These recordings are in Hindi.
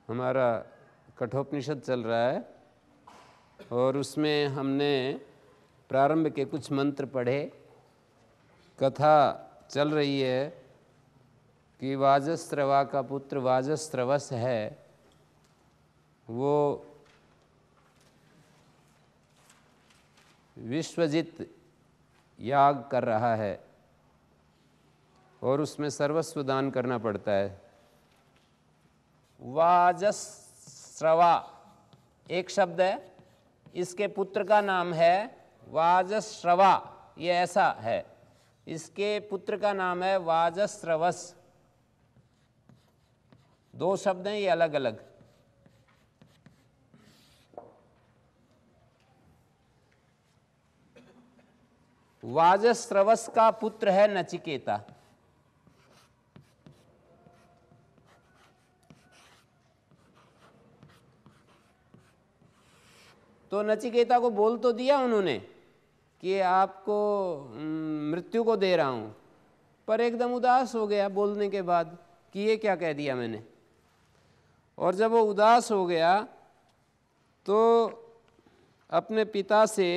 हमारा कठोपनिषद चल रहा है और उसमें हमने प्रारंभ के कुछ मंत्र पढ़े। कथा चल रही है कि वाजस्त्रवा का पुत्र वाजस्त्रवस है, वो विश्वजित याग कर रहा है और उसमें सर्वस्व दान करना पड़ता है। वाजस्रवा एक शब्द है, इसके पुत्र का नाम है वाजस्रवा, ये ऐसा है। इसके पुत्र का नाम है वाजस्रवस। दो शब्द हैं ये अलग अलग। वाजस्रवस का पुत्र है नचिकेता। तो नचिकेता को बोल तो दिया उन्होंने कि आपको मृत्यु को दे रहा हूं, पर एकदम उदास हो गया बोलने के बाद कि ये क्या कह दिया मैंने। और जब वो उदास हो गया तो अपने पिता से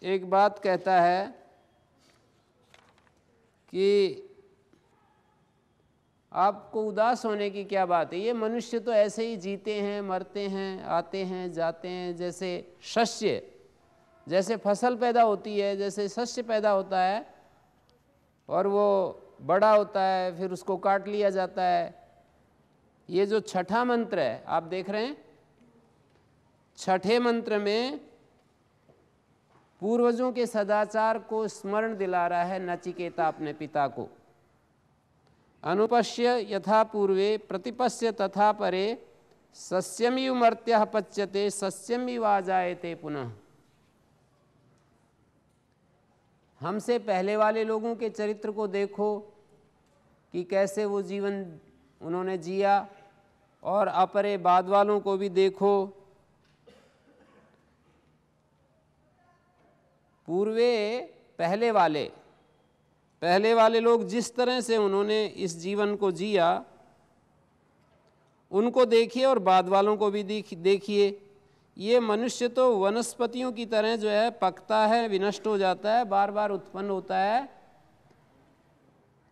एक बात कहता है कि आपको उदास होने की क्या बात है, ये मनुष्य तो ऐसे ही जीते हैं, मरते हैं, आते हैं, जाते हैं, जैसे शस्य, जैसे फसल पैदा होती है, जैसे शस्य पैदा होता है और वो बड़ा होता है, फिर उसको काट लिया जाता है। ये जो छठा मंत्र है आप देख रहे हैं, छठे मंत्र में पूर्वजों के सदाचार को स्मरण दिला रहा है नचिकेता अपने पिता को। अनुपश्य यथा पूर्वे प्रतिपश्य तथा परे सस्यमिव मर्त्यः पच्यते सस्यमिव आजायते पुनः। हमसे पहले वाले लोगों के चरित्र को देखो कि कैसे वो जीवन उन्होंने जिया, और अपरे बाद वालों को भी देखो। पूर्वे पहले वाले लोग जिस तरह से उन्होंने इस जीवन को जिया उनको देखिए और बाद वालों को भी देखिए। ये मनुष्य तो वनस्पतियों की तरह जो है पकता है, विनष्ट हो जाता है, बार बार उत्पन्न होता है।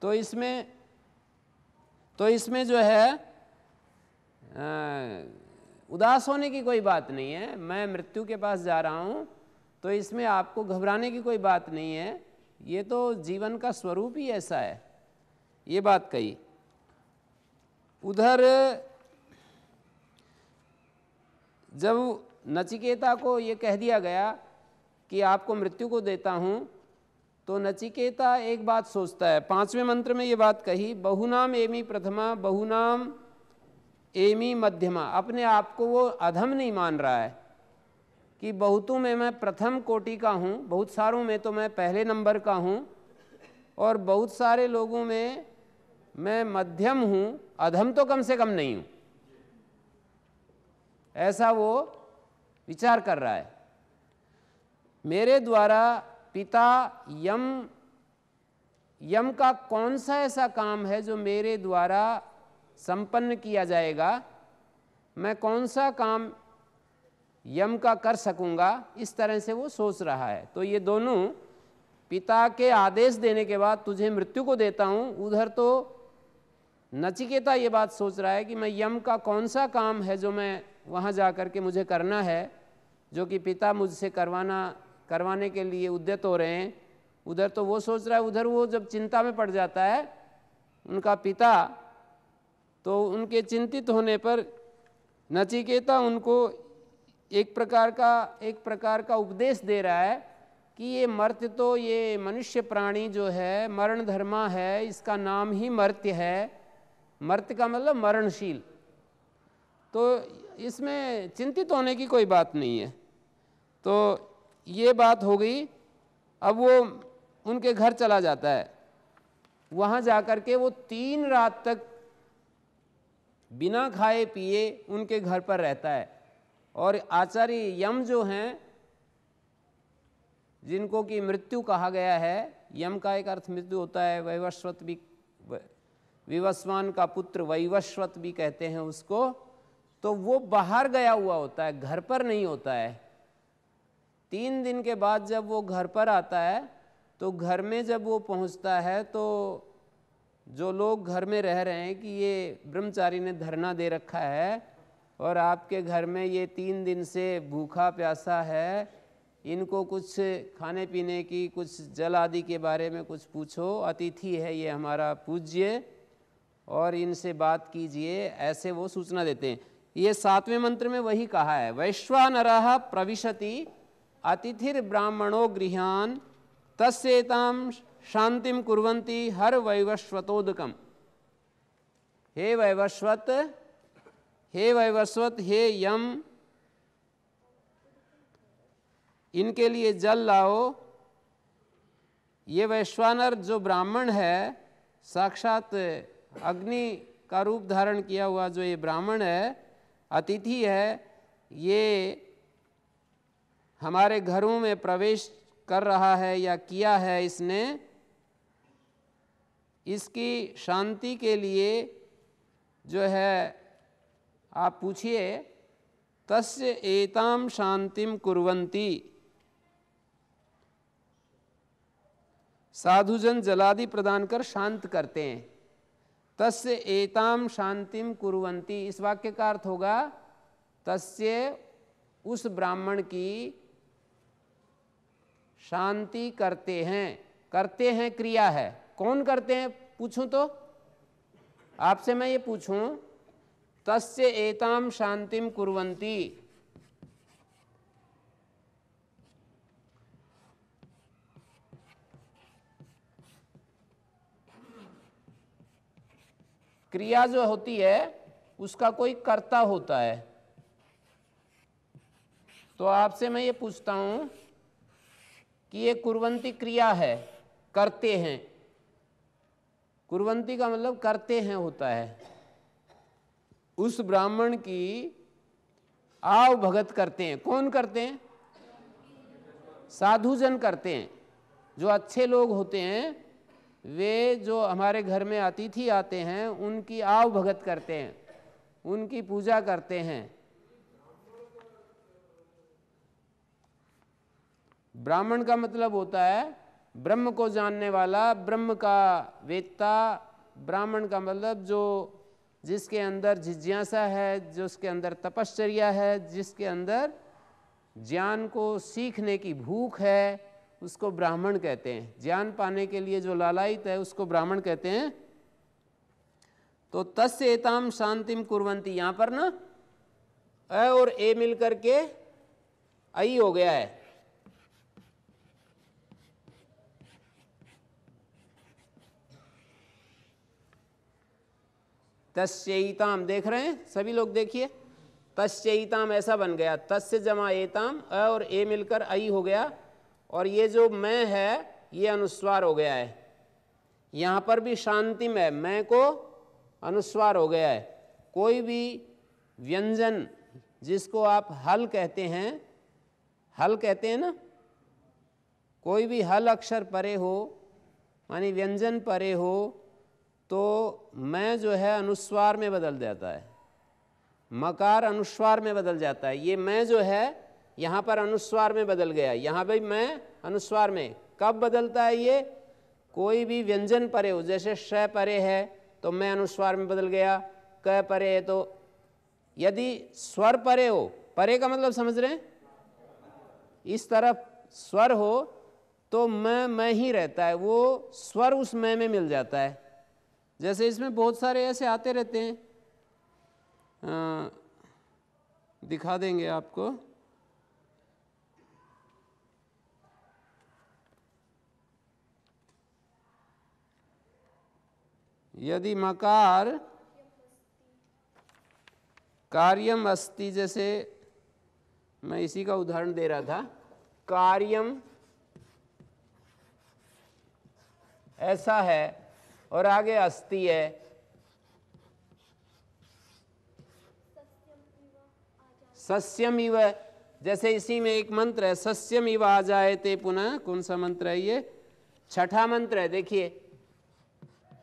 तो इसमें जो है उदास होने की कोई बात नहीं है। मैं मृत्यु के पास जा रहा हूँ तो इसमें आपको घबराने की कोई बात नहीं है, ये तो जीवन का स्वरूप ही ऐसा है। ये बात कही। उधर जब नचिकेता को ये कह दिया गया कि आपको मृत्यु को देता हूँ, तो नचिकेता एक बात सोचता है। पांचवें मंत्र में ये बात कही, बहुनाम एमी प्रथमा बहुनाम एमी मध्यमा। अपने आप को वो अधम नहीं मान रहा है कि बहुतों में मैं प्रथम कोटि का हूँ, बहुत सारों में तो मैं पहले नंबर का हूँ, और बहुत सारे लोगों में मैं मध्यम हूँ, अधम तो कम से कम नहीं हूँ। ऐसा वो विचार कर रहा है। मेरे द्वारा पिता यम का कौन सा ऐसा काम है जो मेरे द्वारा संपन्न किया जाएगा, मैं कौन सा काम यम का कर सकूंगा, इस तरह से वो सोच रहा है। तो ये दोनों पिता के आदेश देने के बाद तुझे मृत्यु को देता हूं, उधर तो नचिकेता ये बात सोच रहा है कि मैं यम का कौन सा काम है जो मैं वहां जा कर के मुझे करना है, जो कि पिता मुझसे करवाने के लिए उद्यत हो रहे हैं। उधर तो वो सोच रहा है। उधर वो जब चिंता में पड़ जाता है उनका पिता, तो उनके चिंतित होने पर नचिकेता उनको एक प्रकार का उपदेश दे रहा है कि ये मर्त्य तो ये मनुष्य प्राणी जो है मरण धर्मा है, इसका नाम ही मर्त्य है, मर्त्य का मतलब मरणशील, तो इसमें चिंतित होने की कोई बात नहीं है। तो ये बात हो गई। अब वो उनके घर चला जाता है, वहाँ जाकर के वो 3 रात तक बिना खाए पिए उनके घर पर रहता है। और आचार्य यम जो हैं, जिनको कि मृत्यु कहा गया है, यम का एक अर्थ मृत्यु होता है, वैवस्वत भी, विवस्वान का पुत्र वैवस्वत भी कहते हैं उसको, तो वो बाहर गया हुआ होता है, घर पर नहीं होता है। 3 दिन के बाद जब वो घर पर आता है तो घर में जब वो पहुंचता है तो जो लोग घर में रह रहे हैं कि ये ब्रह्मचारी ने धरना दे रखा है और आपके घर में ये 3 दिन से भूखा प्यासा है, इनको कुछ खाने पीने की, कुछ जल आदि के बारे में कुछ पूछो, अतिथि है ये हमारा पूज्य, और इनसे बात कीजिए, ऐसे वो सूचना देते हैं। ये 7वें मंत्र में वही कहा है, वैश्वानरः प्रविशति अतिथिर ब्राह्मणो गृहान तस्येतां शांतिम कुर्वन्ति हर वैवस्वतोदकम। हे वैवस्वत, हे वैवस्वत, हे यम, इनके लिए जल लाओ। ये वैश्वानर जो ब्राह्मण है, साक्षात अग्नि का रूप धारण किया हुआ जो ये ब्राह्मण है, अतिथि है, ये हमारे घरों में प्रवेश कर रहा है या किया है इसने, इसकी शांति के लिए जो है आप पूछिए। तस्य एताम शांतिम कुर्वन्ति, साधुजन जलादि प्रदान कर शांत करते हैं। तस्य एताम शांतिम कुर्वन्ति, इस वाक्य का अर्थ होगा तस्य, उस ब्राह्मण की शांति करते हैं। करते हैं क्रिया है, कौन करते हैं पूछूं तो? आपसे मैं ये पूछूं, तस्य एताम शांतिम कुर्वन्ति, क्रिया जो होती है उसका कोई कर्ता होता है। तो आपसे मैं ये पूछता हूं कि ये कुर्वन्ति क्रिया है, करते हैं, कुर्वन्ति का मतलब करते हैं होता है। उस ब्राह्मण की आव भगत करते हैं, कौन करते हैं? साधुजन करते हैं। जो अच्छे लोग होते हैं वे जो हमारे घर में अतिथि आते हैं उनकी आव भगत करते हैं, उनकी पूजा करते हैं। ब्राह्मण का मतलब होता है ब्रह्म को जानने वाला, ब्रह्म का वेत्ता। ब्राह्मण का मतलब जो जिसके अंदर जिज्ञासा है, जिसके अंदर तपश्चर्या है, जिसके अंदर ज्ञान को सीखने की भूख है, उसको ब्राह्मण कहते हैं। ज्ञान पाने के लिए जो लालायित है उसको ब्राह्मण कहते हैं। तो तस्य एताम शांतिम कुर्वन्ति, यहाँ पर ना अ और ए मिल करके आई हो गया है। तस्यैताम, देख रहे हैं सभी लोग, देखिए तस्यैताम ऐसा बन गया, तस्य जमा एताम, अ और ए मिलकर आई हो गया, और ये जो मैं है ये अनुस्वार हो गया है। यहाँ पर भी शांतिम है, मैं को अनुस्वार हो गया है। कोई भी व्यंजन जिसको आप हल कहते हैं, हल कहते हैं ना, कोई भी हल अक्षर परे हो मानी व्यंजन परे हो तो मैं जो है अनुस्वार में बदल जाता है, मकार अनुस्वार में बदल जाता है। ये मैं जो है यहाँ पर अनुस्वार में बदल गया, यहाँ भी मैं अनुस्वार में। कब बदलता है ये? कोई भी व्यंजन परे हो, जैसे श परे है तो मैं अनुस्वार में बदल गया, क परे है तो। यदि स्वर परे हो, परे का मतलब समझ रहे हैं, इस तरफ स्वर हो तो मैं ही रहता है, वो स्वर उस मैं में मिल जाता है। जैसे इसमें बहुत सारे ऐसे आते रहते हैं, दिखा देंगे आपको। यदि मकार कार्यम अस्ति, जैसे मैं इसी का उदाहरण दे रहा था, कार्यम ऐसा है और आगे अस्ति है, सस्यम इव, जैसे इसी में एक मंत्र है सस्यम इव आ जाए ते पुनः, कौन सा मंत्र है ये? छठा मंत्र है। देखिए,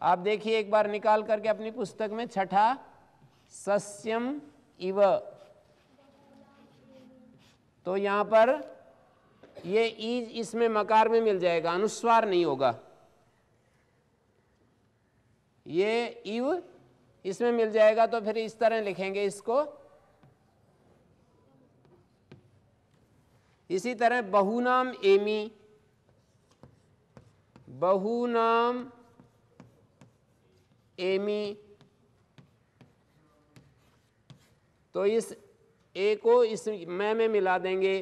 आप देखिए एक बार निकाल करके अपनी पुस्तक में, छठा सस्यम इव, तो यहां पर ये ईज इसमें मकार में मिल जाएगा, अनुस्वार नहीं होगा। ये इव इसमें मिल जाएगा, तो फिर इस तरह लिखेंगे इसको। इसी तरह बहुनाम एमी, बहुनाम एमी, तो इस ए को इस मैं में मिला देंगे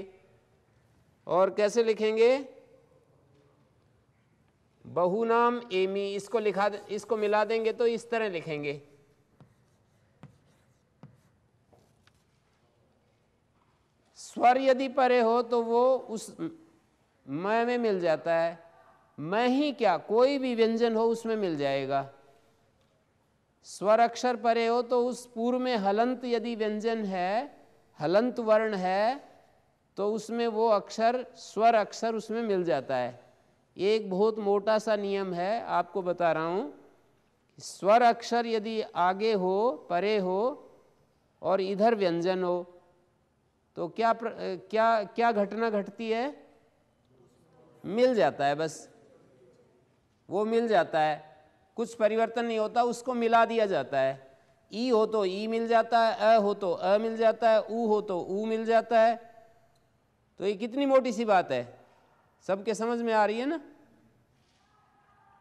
और कैसे लिखेंगे? बहुनाम एमी, इसको मिला देंगे तो इस तरह लिखेंगे। स्वर यदि परे हो तो वो उस मैं में मिल जाता है। मैं ही क्या, कोई भी व्यंजन हो उसमें मिल जाएगा। स्वर अक्षर परे हो तो उस पूर्व में हलंत यदि व्यंजन है, हलंत वर्ण है, तो उसमें वो अक्षर, स्वर अक्षर उसमें मिल जाता है। एक बहुत मोटा सा नियम है, आपको बता रहा हूं। स्वर अक्षर यदि आगे हो, परे हो और इधर व्यंजन हो, तो क्या घटना घटती है? मिल जाता है, बस वो मिल जाता है, कुछ परिवर्तन नहीं होता, उसको मिला दिया जाता है। ई हो तो ई मिल जाता है, अ हो तो अ मिल जाता है, ऊ हो तो ऊ मिल जाता है। तो ये कितनी मोटी सी बात है, सबके समझ में आ रही है ना?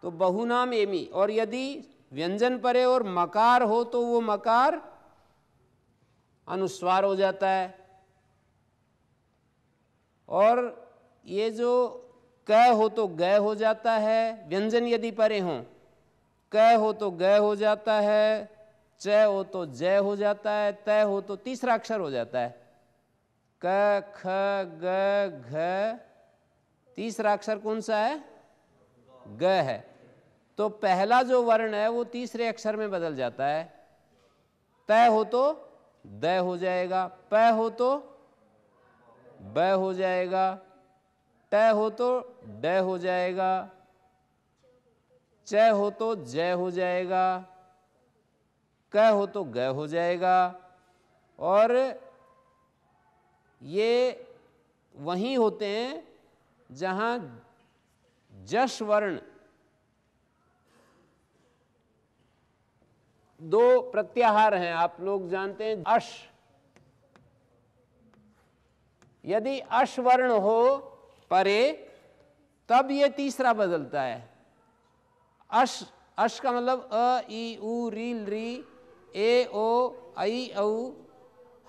तो बहुनाम एमी, और यदि व्यंजन परे और मकार हो तो वो मकार अनुस्वार हो जाता है। और ये जो क हो तो ग हो जाता है, व्यंजन यदि परे हो, क हो तो ग हो जाता है, च हो तो ज हो जाता है, त हो तो तीसरा अक्षर हो जाता है। क ख ग घ, तीसरा अक्षर कौन सा है? ग है। तो पहला जो वर्ण है वो तीसरे अक्षर में बदल जाता है। त हो तो द हो जाएगा, प हो तो ब हो जाएगा, ट हो तो ड हो जाएगा, च हो तो ज हो जाएगा, क हो तो ग हो जाएगा। और ये वहीं होते हैं जहां जश वर्ण दो प्रत्याहार हैं, आप लोग जानते हैं। अश, यदि अश वर्ण हो परे तब ये तीसरा बदलता है। अश, अश का मतलब अ ई उ रील री, ए ओ आई औ,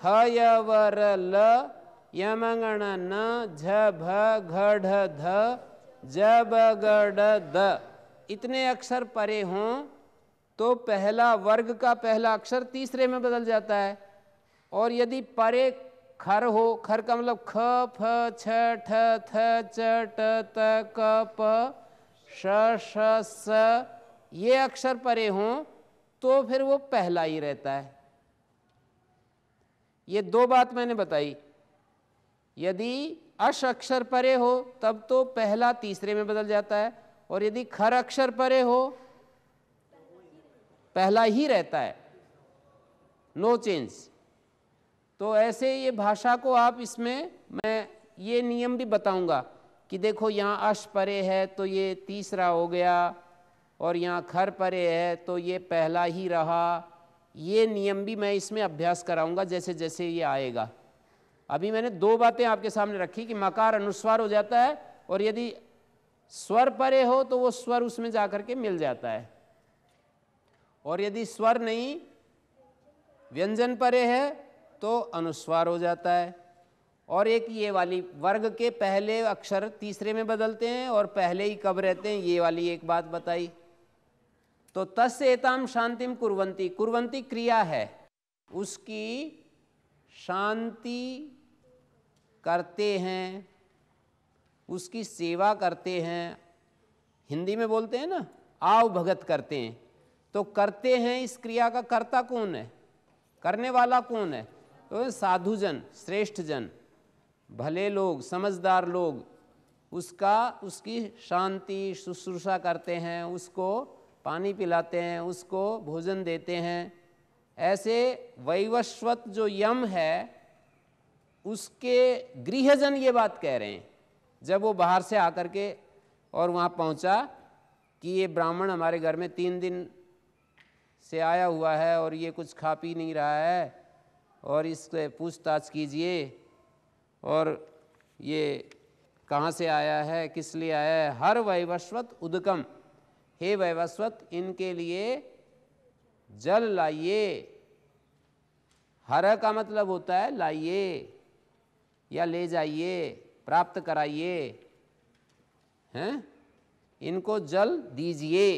ह य व र ल, य म ङ ण न, झ भ घ ढ ध, ज ब ग ड द, इतने अक्षर परे हों तो पहला वर्ग का पहला अक्षर तीसरे में बदल जाता है। और यदि परे खर हो, खर का मतलब ख फ छ ठ थ च ट त क प श श स, ये अक्षर परे हों तो फिर वो पहला ही रहता है। ये दो बात मैंने बताई। यदि अश अक्षर परे हो तब तो पहला तीसरे में बदल जाता है, और यदि खर अक्षर परे हो पहला ही रहता है, नो चेंज। तो ऐसे ये भाषा को आप, इसमें मैं ये नियम भी बताऊंगा कि देखो यहाँ अश परे है तो ये तीसरा हो गया, और यहाँ खर परे है तो ये पहला ही रहा। ये नियम भी मैं इसमें अभ्यास कराऊंगा जैसे जैसे ये आएगा। अभी मैंने दो बातें आपके सामने रखी कि मकार अनुस्वार हो जाता है, और यदि स्वर परे हो तो वो स्वर उसमें जाकर के मिल जाता है, और यदि स्वर नहीं व्यंजन परे है तो अनुस्वार हो जाता है। और एक ये वाली वर्ग के पहले अक्षर तीसरे में बदलते हैं और पहले ही कब रहते हैं, ये वाली एक बात बताई। तो तस्य एताम शांतिम कुर्वन्ति, कुर्वन्ति क्रिया है, उसकी शांति करते हैं, उसकी सेवा करते हैं। हिंदी में बोलते हैं ना, आव भगत करते हैं। तो करते हैं, इस क्रिया का कर्ता कौन है, करने वाला कौन है? तो साधुजन, श्रेष्ठ जन, भले लोग, समझदार लोग उसकी शांति शुश्रूषा करते हैं, उसको पानी पिलाते हैं, उसको भोजन देते हैं। ऐसे वैवस्वत जो यम है उसके गृहजन ये बात कह रहे हैं, जब वो बाहर से आकर के और वहाँ पहुँचा कि ये ब्राह्मण हमारे घर में 3 दिन से आया हुआ है और ये कुछ खा पी नहीं रहा है, और इससे पूछताछ कीजिए, और ये कहाँ से आया है, किस लिए आया है। हर वैवस्वत उदकम, हे वैवस्वत इनके लिए जल लाइए। हर का मतलब होता है लाइए या ले जाइए, प्राप्त कराइए, हैं, इनको जल दीजिए,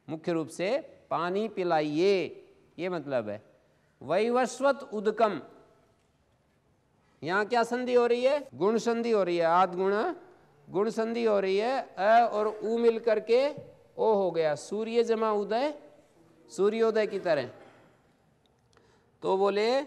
मुख्य रूप से पानी पिलाइए, ये मतलब है। वैवस्वत उदकम, यहाँ क्या संधि हो रही है? गुण संधि हो रही है, आद गुणा गुण संधि हो रही है। अ और उ मिल करके ओ हो गया, सूर्य जमा उदय, सूर्योदय की तरह। तो बोले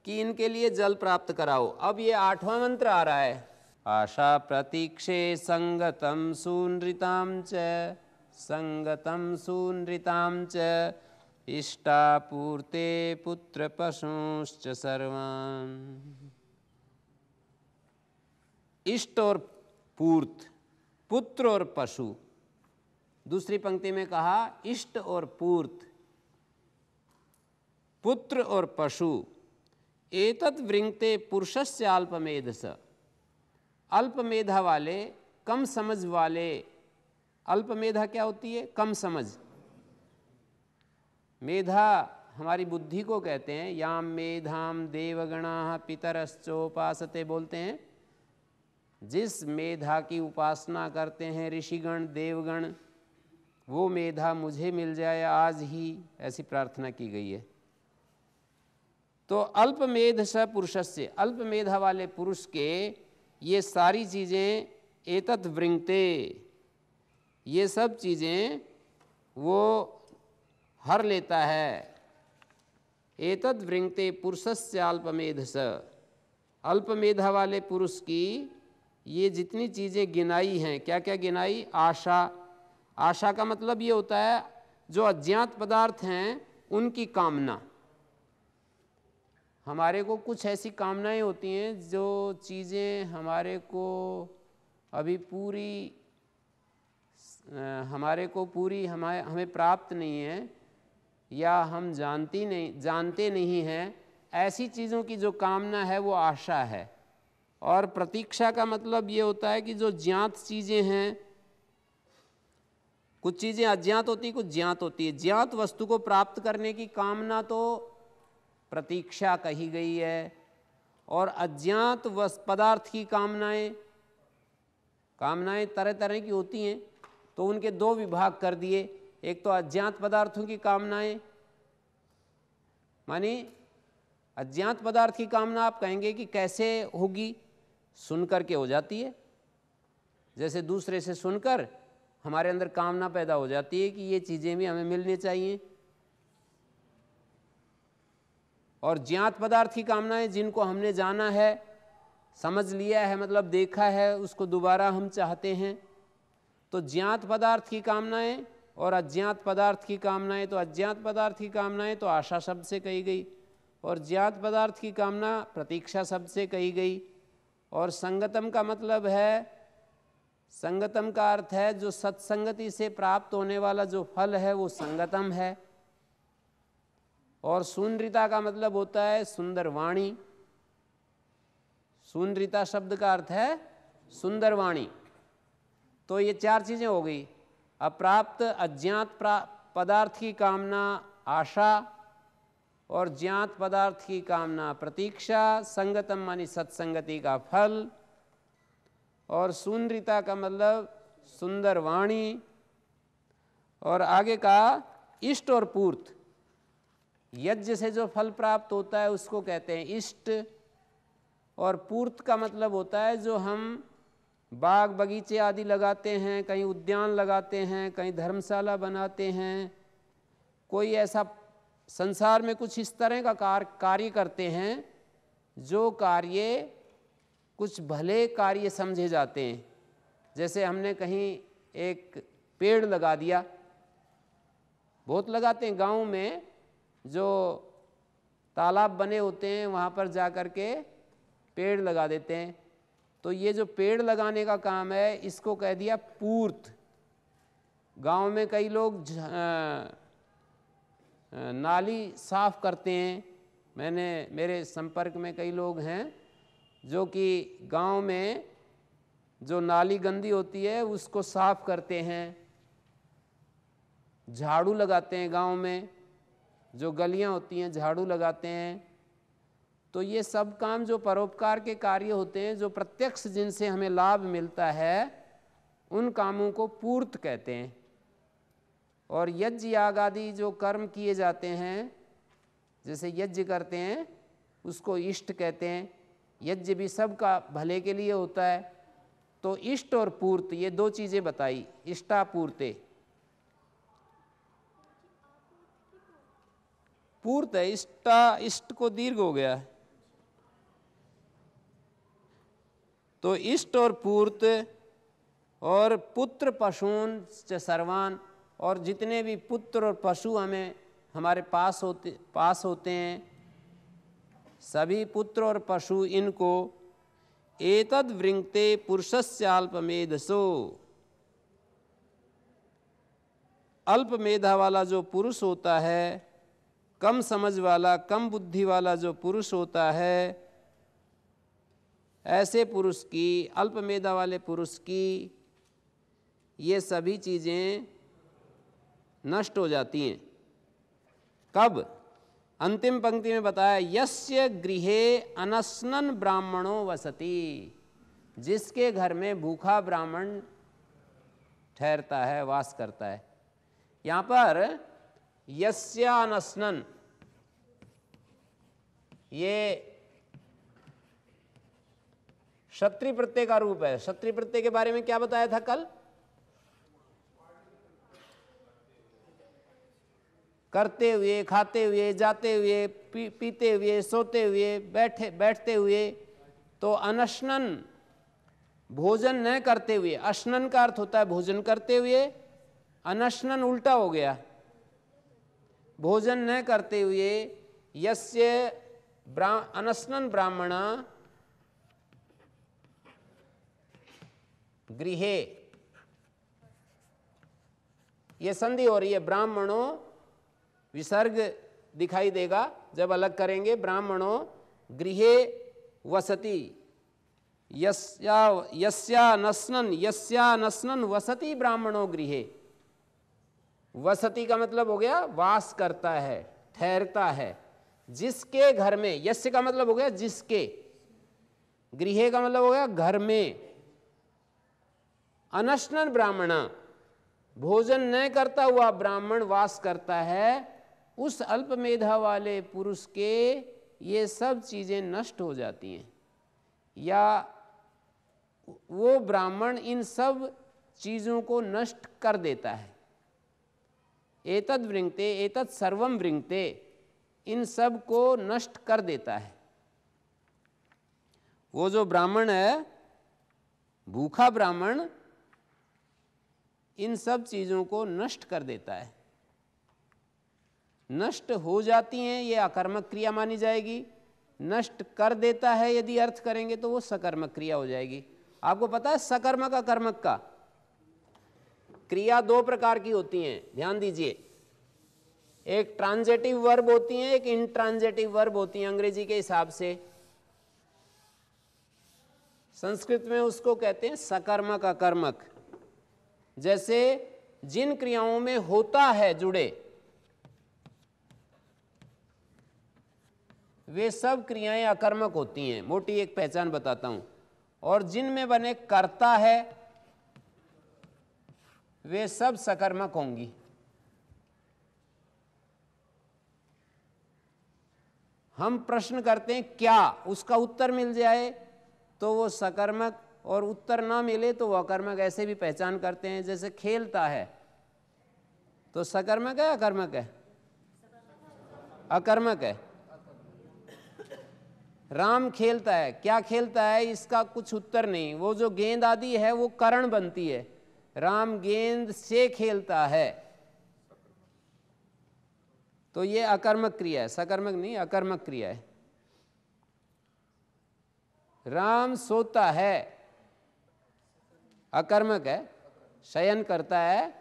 कि इनके लिए जल प्राप्त कराओ। अब ये 8वां मंत्र आ रहा है, आशा प्रतीक्षे संगतम सूनृताम च, संगतम सूनृताम च, इष्टापूर्ते पुत्र पशुश्च सर्वान्। इष्ट और पूर्त, पुत्र और पशु। दूसरी पंक्ति में कहा इष्ट और पूर्त, पुत्र और पशु। एतत् वृंगते पुरुषस्य अल्पमेधस, अल्पमेधा वाले, कम समझ वाले। अल्पमेधा क्या होती है? कम समझ। मेधा हमारी बुद्धि को कहते हैं। याम मेधाम देवगणाः पितरश्चोपासते बोलते हैं। जिस मेधा की उपासना करते हैं ऋषिगण देवगण, वो मेधा मुझे मिल जाए आज ही, ऐसी प्रार्थना की गई है। तो अल्पमेध स पुरुषस्य, अल्पमेधा वाले पुरुष के ये सारी चीज़ें, एतत् वृंगते, ये सब चीज़ें वो हर लेता है। एतत् वृंगते पुरुषस्य अल्पमेध स, अल्पमेधा वाले पुरुष की ये जितनी चीज़ें गिनाई हैं, क्या क्या गिनाई? आशा, आशा का मतलब ये होता है जो अज्ञात पदार्थ हैं उनकी कामना। हमारे को कुछ ऐसी कामनाएं होती हैं जो चीज़ें हमारे को अभी पूरी हमें प्राप्त नहीं है, या हम जानते नहीं हैं। ऐसी चीज़ों की जो कामना है वो आशा है। और प्रतीक्षा का मतलब ये होता है कि जो ज्ञात चीज़ें हैं, कुछ चीज़ें अज्ञात होती, कुछ ज्ञात होती है। ज्ञात वस्तु को प्राप्त करने की कामना तो प्रतीक्षा कही गई है, और अज्ञात पदार्थ की कामनाएं तरह तरह की होती हैं। तो उनके 2 विभाग कर दिए। एक तो अज्ञात पदार्थों की कामनाएं, मानी अज्ञात पदार्थ की कामना आप कहेंगे कि कैसे होगी? सुन करके हो जाती है। जैसे दूसरे से सुनकर हमारे अंदर कामना पैदा हो जाती है कि ये चीज़ें भी हमें मिलनी चाहिए। और ज्ञात पदार्थ की कामनाएं, जिनको हमने जाना है, समझ लिया है, मतलब देखा है, उसको दोबारा हम चाहते हैं। तो ज्ञात पदार्थ की कामनाएं और अज्ञात पदार्थ की कामनाएं। तो अज्ञात पदार्थ की कामनाएं तो आशा शब्द से कही गई, और ज्ञात पदार्थ की कामना प्रतीक्षा शब्द से कही गई। और संगतम का मतलब है, संगतम का अर्थ है जो सत्संगति से प्राप्त होने वाला जो फल है वो संगतम है। और सुंदरिता का मतलब होता है सुंदर वाणी। सुंदरिता शब्द का अर्थ है सुंदर वाणी। तो ये 4 चीज़ें हो गई। अप्राप्त अज्ञात पदार्थ की कामना आशा, और ज्ञात पदार्थ की कामना प्रतीक्षा, संगतम मानी सत्संगति का फल, और सुंदरिता का मतलब सुंदर वाणी। और आगे का इष्ट और पूर्त, यज्ञ से जो फल प्राप्त होता है उसको कहते हैं इष्ट, और पूर्त का मतलब होता है जो हम बाग बगीचे आदि लगाते हैं, कहीं उद्यान लगाते हैं, कहीं धर्मशाला बनाते हैं, कोई ऐसा संसार में कुछ इस तरह का कार्य करते हैं जो कार्य कुछ भले कार्य समझे जाते हैं। जैसे हमने कहीं एक पेड़ लगा दिया, बहुत लगाते हैं गांव में, जो तालाब बने होते हैं वहाँ पर जा कर के पेड़ लगा देते हैं। तो ये जो पेड़ लगाने का काम है इसको कह दिया पूर्त। गांव में कई लोग नाली साफ करते हैं, मेरे संपर्क में कई लोग हैं जो कि गांव में जो नाली गंदी होती है उसको साफ करते हैं, झाड़ू लगाते हैं, गांव में जो गलियां होती हैं झाड़ू लगाते हैं। तो ये सब काम जो परोपकार के कार्य होते हैं, जो प्रत्यक्ष जिनसे हमें लाभ मिलता है, उन कामों को पूर्त कहते हैं। और यज्ञ याग आदि जो कर्म किए जाते हैं, जैसे यज्ञ करते हैं उसको इष्ट कहते हैं। यज्ञ भी सबका भले के लिए होता है। तो इष्ट और पूर्त ये दो चीज़ें बताई, इष्टापूर्ते। पूर्त है, इष्ट को दीर्घ हो गया है। तो इष्ट और पूर्त और पुत्र पशून च सर्वान, और जितने भी पुत्र और पशु हमारे पास होते हैं, सभी पुत्र और पशु इनको एतद् वृंक्ते पुरुषस्याल्पमेधसो, अल्पमेधा वाला जो पुरुष होता है, कम समझ वाला, कम बुद्धि वाला जो पुरुष होता है, ऐसे पुरुष की, अल्पमेधा वाले पुरुष की ये सभी चीज़ें नष्ट हो जाती हैं। कब? अंतिम पंक्ति में बताया, यस्य गृहे अनस्नन ब्राह्मणो वसति, जिसके घर में भूखा ब्राह्मण ठहरता है, वास करता है। यहाँ पर यस्यानस्नन, ये क्षत्रिय प्रत्यय का रूप है। क्षत्रिय प्रत्यय के बारे में क्या बताया था कल? करते हुए, खाते हुए, जाते हुए, पीते हुए, सोते हुए, बैठते हुए। तो अनशनन, भोजन न करते हुए। अशनन का अर्थ होता है भोजन करते हुए, अनशनन उल्टा हो गया, भोजन न करते हुए। यस्य अनशनन ब्राह्मण गृहे, ये संधि हो रही है, ब्राह्मणों, विसर्ग दिखाई देगा जब अलग करेंगे। ब्राह्मणों गृहे वसति, यस्यानस्नन वसति ब्राह्मणों गृहे। वसति का मतलब हो गया वास करता है, ठहरता है। जिसके घर में, यस्य का मतलब हो गया जिसके, गृहे का मतलब हो गया घर में। अनशनन ब्राह्मण, भोजन न करता हुआ ब्राह्मण वास करता है, उस अल्पमेधा वाले पुरुष के ये सब चीज़ें नष्ट हो जाती हैं, या वो ब्राह्मण इन सब चीज़ों को नष्ट कर देता है। एतद् वृंक्ते, एतत् सर्वम वृंक्ते, इन सब को नष्ट कर देता है। वो जो ब्राह्मण है, भूखा ब्राह्मण, इन सब चीज़ों को नष्ट कर देता है। नष्ट हो जाती हैं, ये अकर्मक क्रिया मानी जाएगी। नष्ट कर देता है यदि अर्थ करेंगे तो वो सकर्मक क्रिया हो जाएगी। आपको पता है सकर्मक अकर्मक का क्रिया दो प्रकार की होती हैं, ध्यान दीजिए। एक ट्रांजेटिव वर्ब होती हैं, एक इंट्रांजेटिव वर्ब होती हैं अंग्रेजी के हिसाब से। संस्कृत में उसको कहते हैं सकर्मक अकर्मक। जैसे जिन क्रियाओं में होता है जुड़े, वे सब क्रियाएं अकर्मक होती हैं, मोटी एक पहचान बताता हूं। और जिनमें बने करता है, वे सब सकर्मक होंगी। हम प्रश्न करते हैं क्या, उसका उत्तर मिल जाए तो वो सकर्मक, और उत्तर ना मिले तो वो अकर्मक। ऐसे भी पहचान करते हैं। जैसे खेलता है तो सकर्मक है अकर्मक है? अकर्मक है। राम खेलता है, क्या खेलता है इसका कुछ उत्तर नहीं। वो जो गेंद आदि है वो कारण बनती है। राम गेंद से खेलता है, तो ये अकर्मक क्रिया है, सकर्मक नहीं, अकर्मक क्रिया है। राम सोता है, अकर्मक है, शयन करता है।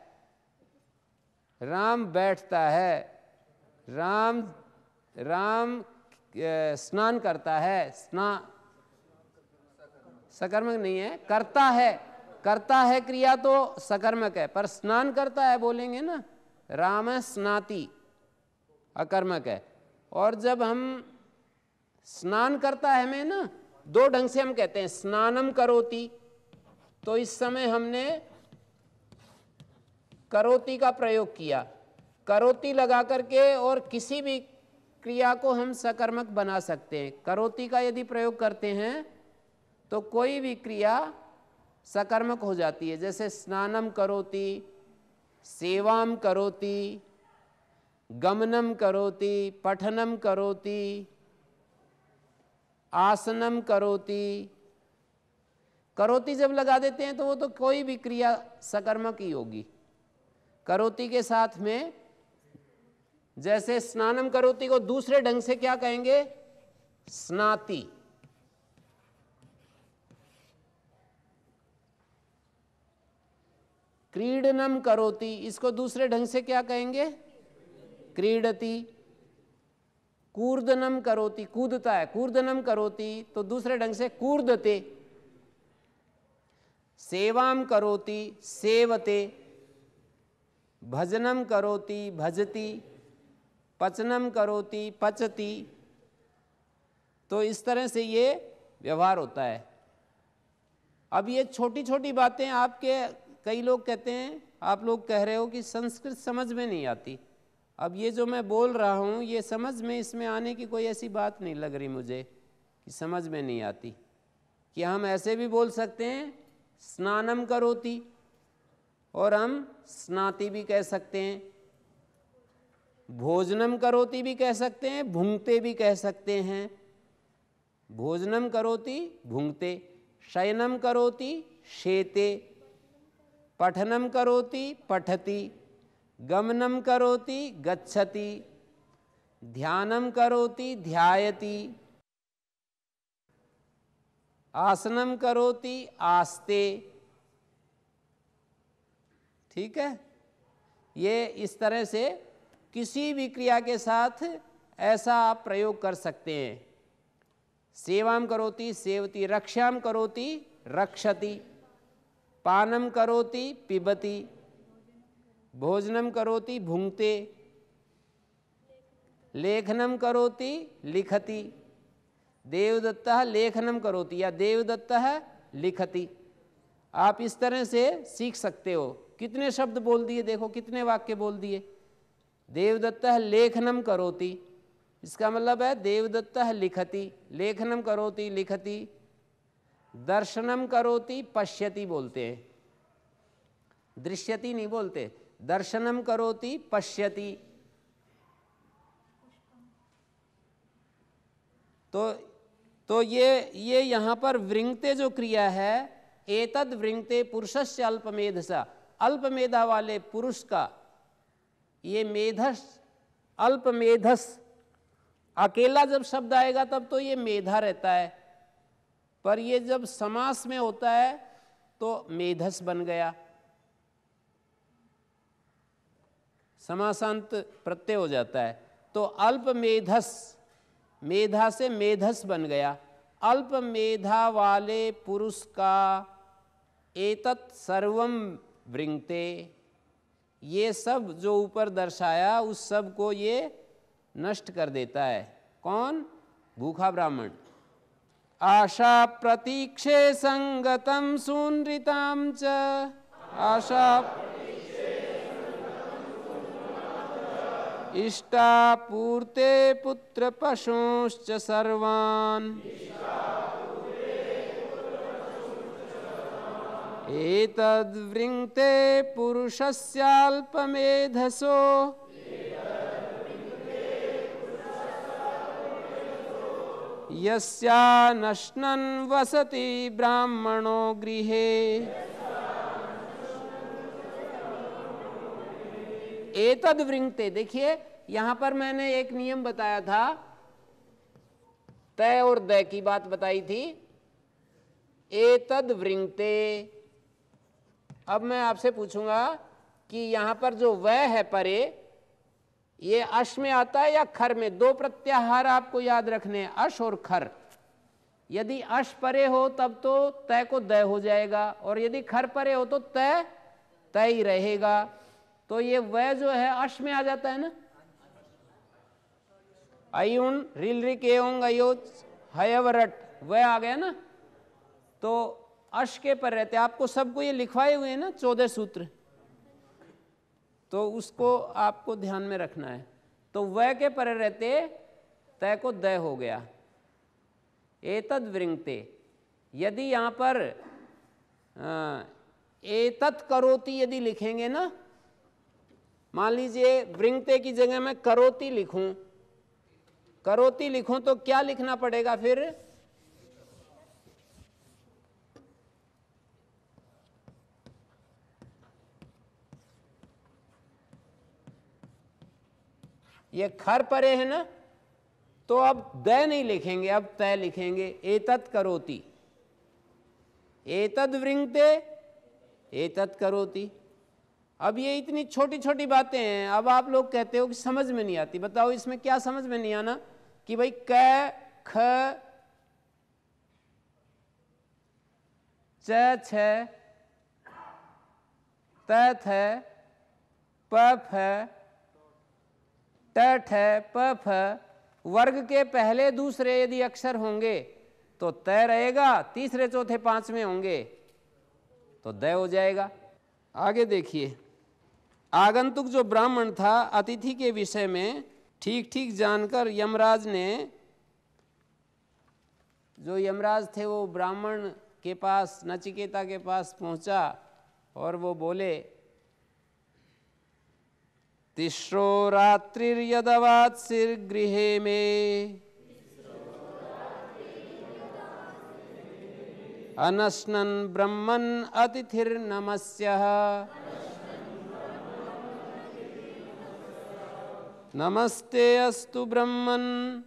राम बैठता है, राम स्नान करता है, सकर्मक नहीं है। करता है क्रिया तो सकर्मक है, पर स्नान करता है बोलेंगे ना, राम स्नाति, अकर्मक है। और जब हम स्नान करता है हमें ना, दो ढंग से हम कहते हैं। स्नानम करोति, तो इस समय हमने करोति का प्रयोग किया, करोति लगा करके, और किसी भी क्रिया को हम सकर्मक बना सकते हैं। करोति का यदि प्रयोग करते हैं तो कोई भी क्रिया सकर्मक हो जाती है। जैसे स्नानम करोति, सेवाम करोति, गमनम करोति, पठनम करोति, आसनम करोति। करोति जब लगा देते हैं तो वो तो कोई भी क्रिया सकर्मक ही होगी। करोति के साथ में, जैसे स्नानम करोति को दूसरे ढंग से क्या कहेंगे? स्नाति। क्रीडनम करोति, इसको दूसरे ढंग से क्या कहेंगे? क्रीडति। कूर्दनम करोति, कूदता है, कूर्दनम करोति, तो दूसरे ढंग से कूर्दते। सेवाम करोति, सेवते। भजनम करोति, भजति। पचनम करोति, पचति। तो इस तरह से ये व्यवहार होता है। अब ये छोटी छोटी बातें आपके, कई लोग कहते हैं, आप लोग कह रहे हो कि संस्कृत समझ में नहीं आती। अब ये जो मैं बोल रहा हूँ ये समझ में, इसमें आने की कोई ऐसी बात नहीं लग रही मुझे कि समझ में नहीं आती। कि हम ऐसे भी बोल सकते हैं स्नानम करोति, और हम स्नाति भी कह सकते हैं। भोजनम करोति भी कह सकते हैं, भुंगते भी कह सकते हैं। भोजनम करोति, भुंगते। शयनम करोति, शेते। पठनम करोति, पठति। गमनम करोति, गच्छति। ध्यानम करोति, ध्यायति। आसनम करोति, आस्ते। ठीक है, ये इस तरह से किसी भी क्रिया के साथ ऐसा आप प्रयोग कर सकते हैं। सेवाम करोति, सेवति। रक्षाम करोति, रक्षति। पानम करोति, पिबति। भोजनम करोति, भुंगते। लेखनम करोति, लिखति। देवदत्तः लेखनम करोति, या देवदत्तः लिखति। आप इस तरह से सीख सकते हो। कितने शब्द बोल दिए, देखो कितने वाक्य बोल दिए। देवदत्तः लेखनम करोति, इसका मतलब है देवदत्तः लिखति। लेखनम करोति, लिखति। दर्शनम करोति, पश्यति बोलते हैं, दृश्यति नहीं बोलते। दर्शनम करोति, पश्यति। तो ये यहाँ पर वृंगते जो क्रिया है, एतद वृंगते पुरुषस्य अल्पमेधसा, अल्पमेधा वाले पुरुष का ये मेधस, अल्पमेधस, अकेला जब शब्द आएगा तब तो ये मेधा रहता है, पर ये जब समास में होता है तो मेधस बन गया, समासांत प्रत्यय हो जाता है। तो अल्पमेधस, मेधा से मेधस बन गया। अल्प मेधा वाले पुरुष का एतत् सर्वम वृंगते, ये सब जो ऊपर दर्शाया उस सब को ये नष्ट कर देता है। कौन? भूखा ब्राह्मण। आशा प्रतीक्षे संगतम सुनृताम च, आशा इष्टापूर्ते पुत्र पशूंश्च सर्वान् एतद्वृङ्क्ते पुरुषस्याल्पमेधसो यस्यानश्नन् वसति ब्राह्मणो गृहे। एतद्वृङ्क्ते, देखिए यहां पर मैंने एक नियम बताया था, तय और दय की बात बताई थी। एतद्वृङ्क्ते, अब मैं आपसे पूछूंगा कि यहां पर जो वह है परे, ये अश में आता है या खर में? दो प्रत्याहार आपको याद रखने हैं, अश और खर। यदि अश परे हो तब तो तय को दय हो जाएगा, और यदि खर परे हो तो तय तय ही रहेगा। तो ये वह जो है अश में आ जाता है ना, अयुन रिल रिक एवं अयोच हयवरट, वह आ गया ना। तो अश के पर रहते, आपको सबको ये लिखवाए हुए हैं ना 14 सूत्र, तो उसको आपको ध्यान में रखना है। तो वह के पर रहते तय को दय हो गया। एतद्वृङ्क्ते, यदि यहां पर एतत् करोति यदि लिखेंगे ना, मान लीजिए वृङ्क्ते की जगह मैं करोति लिखूं, करोति लिखूं तो क्या लिखना पड़ेगा फिर? ये खर परे है ना, तो अब दय नहीं लिखेंगे, अब तय लिखेंगे। एतत् करोति, एतद्वृङ्क्ते एतत् करोति। अब ये इतनी छोटी छोटी बातें हैं। अब आप लोग कहते हो कि समझ में नहीं आती, बताओ इसमें क्या समझ में नहीं आना? कि भाई क ख च छ त थ प फ ट ठ प फ, वर्ग के पहले दूसरे यदि अक्षर होंगे तो तय रहेगा, तीसरे चौथे पांचवें होंगे तो दय हो जाएगा। आगे देखिए, आगंतुक जो ब्राह्मण था अतिथि के विषय में ठीक ठीक जानकर यमराज ने, जो यमराज थे वो ब्राह्मण के पास, नचिकेता के पास पहुंचा और वो बोले, तिस्रो रात्रिर्यदवात्सिर्गृहे में अनश्नन् ब्रह्मन् अतिथिर्नमस्यः नमस्ते अस्तु ब्रह्मन्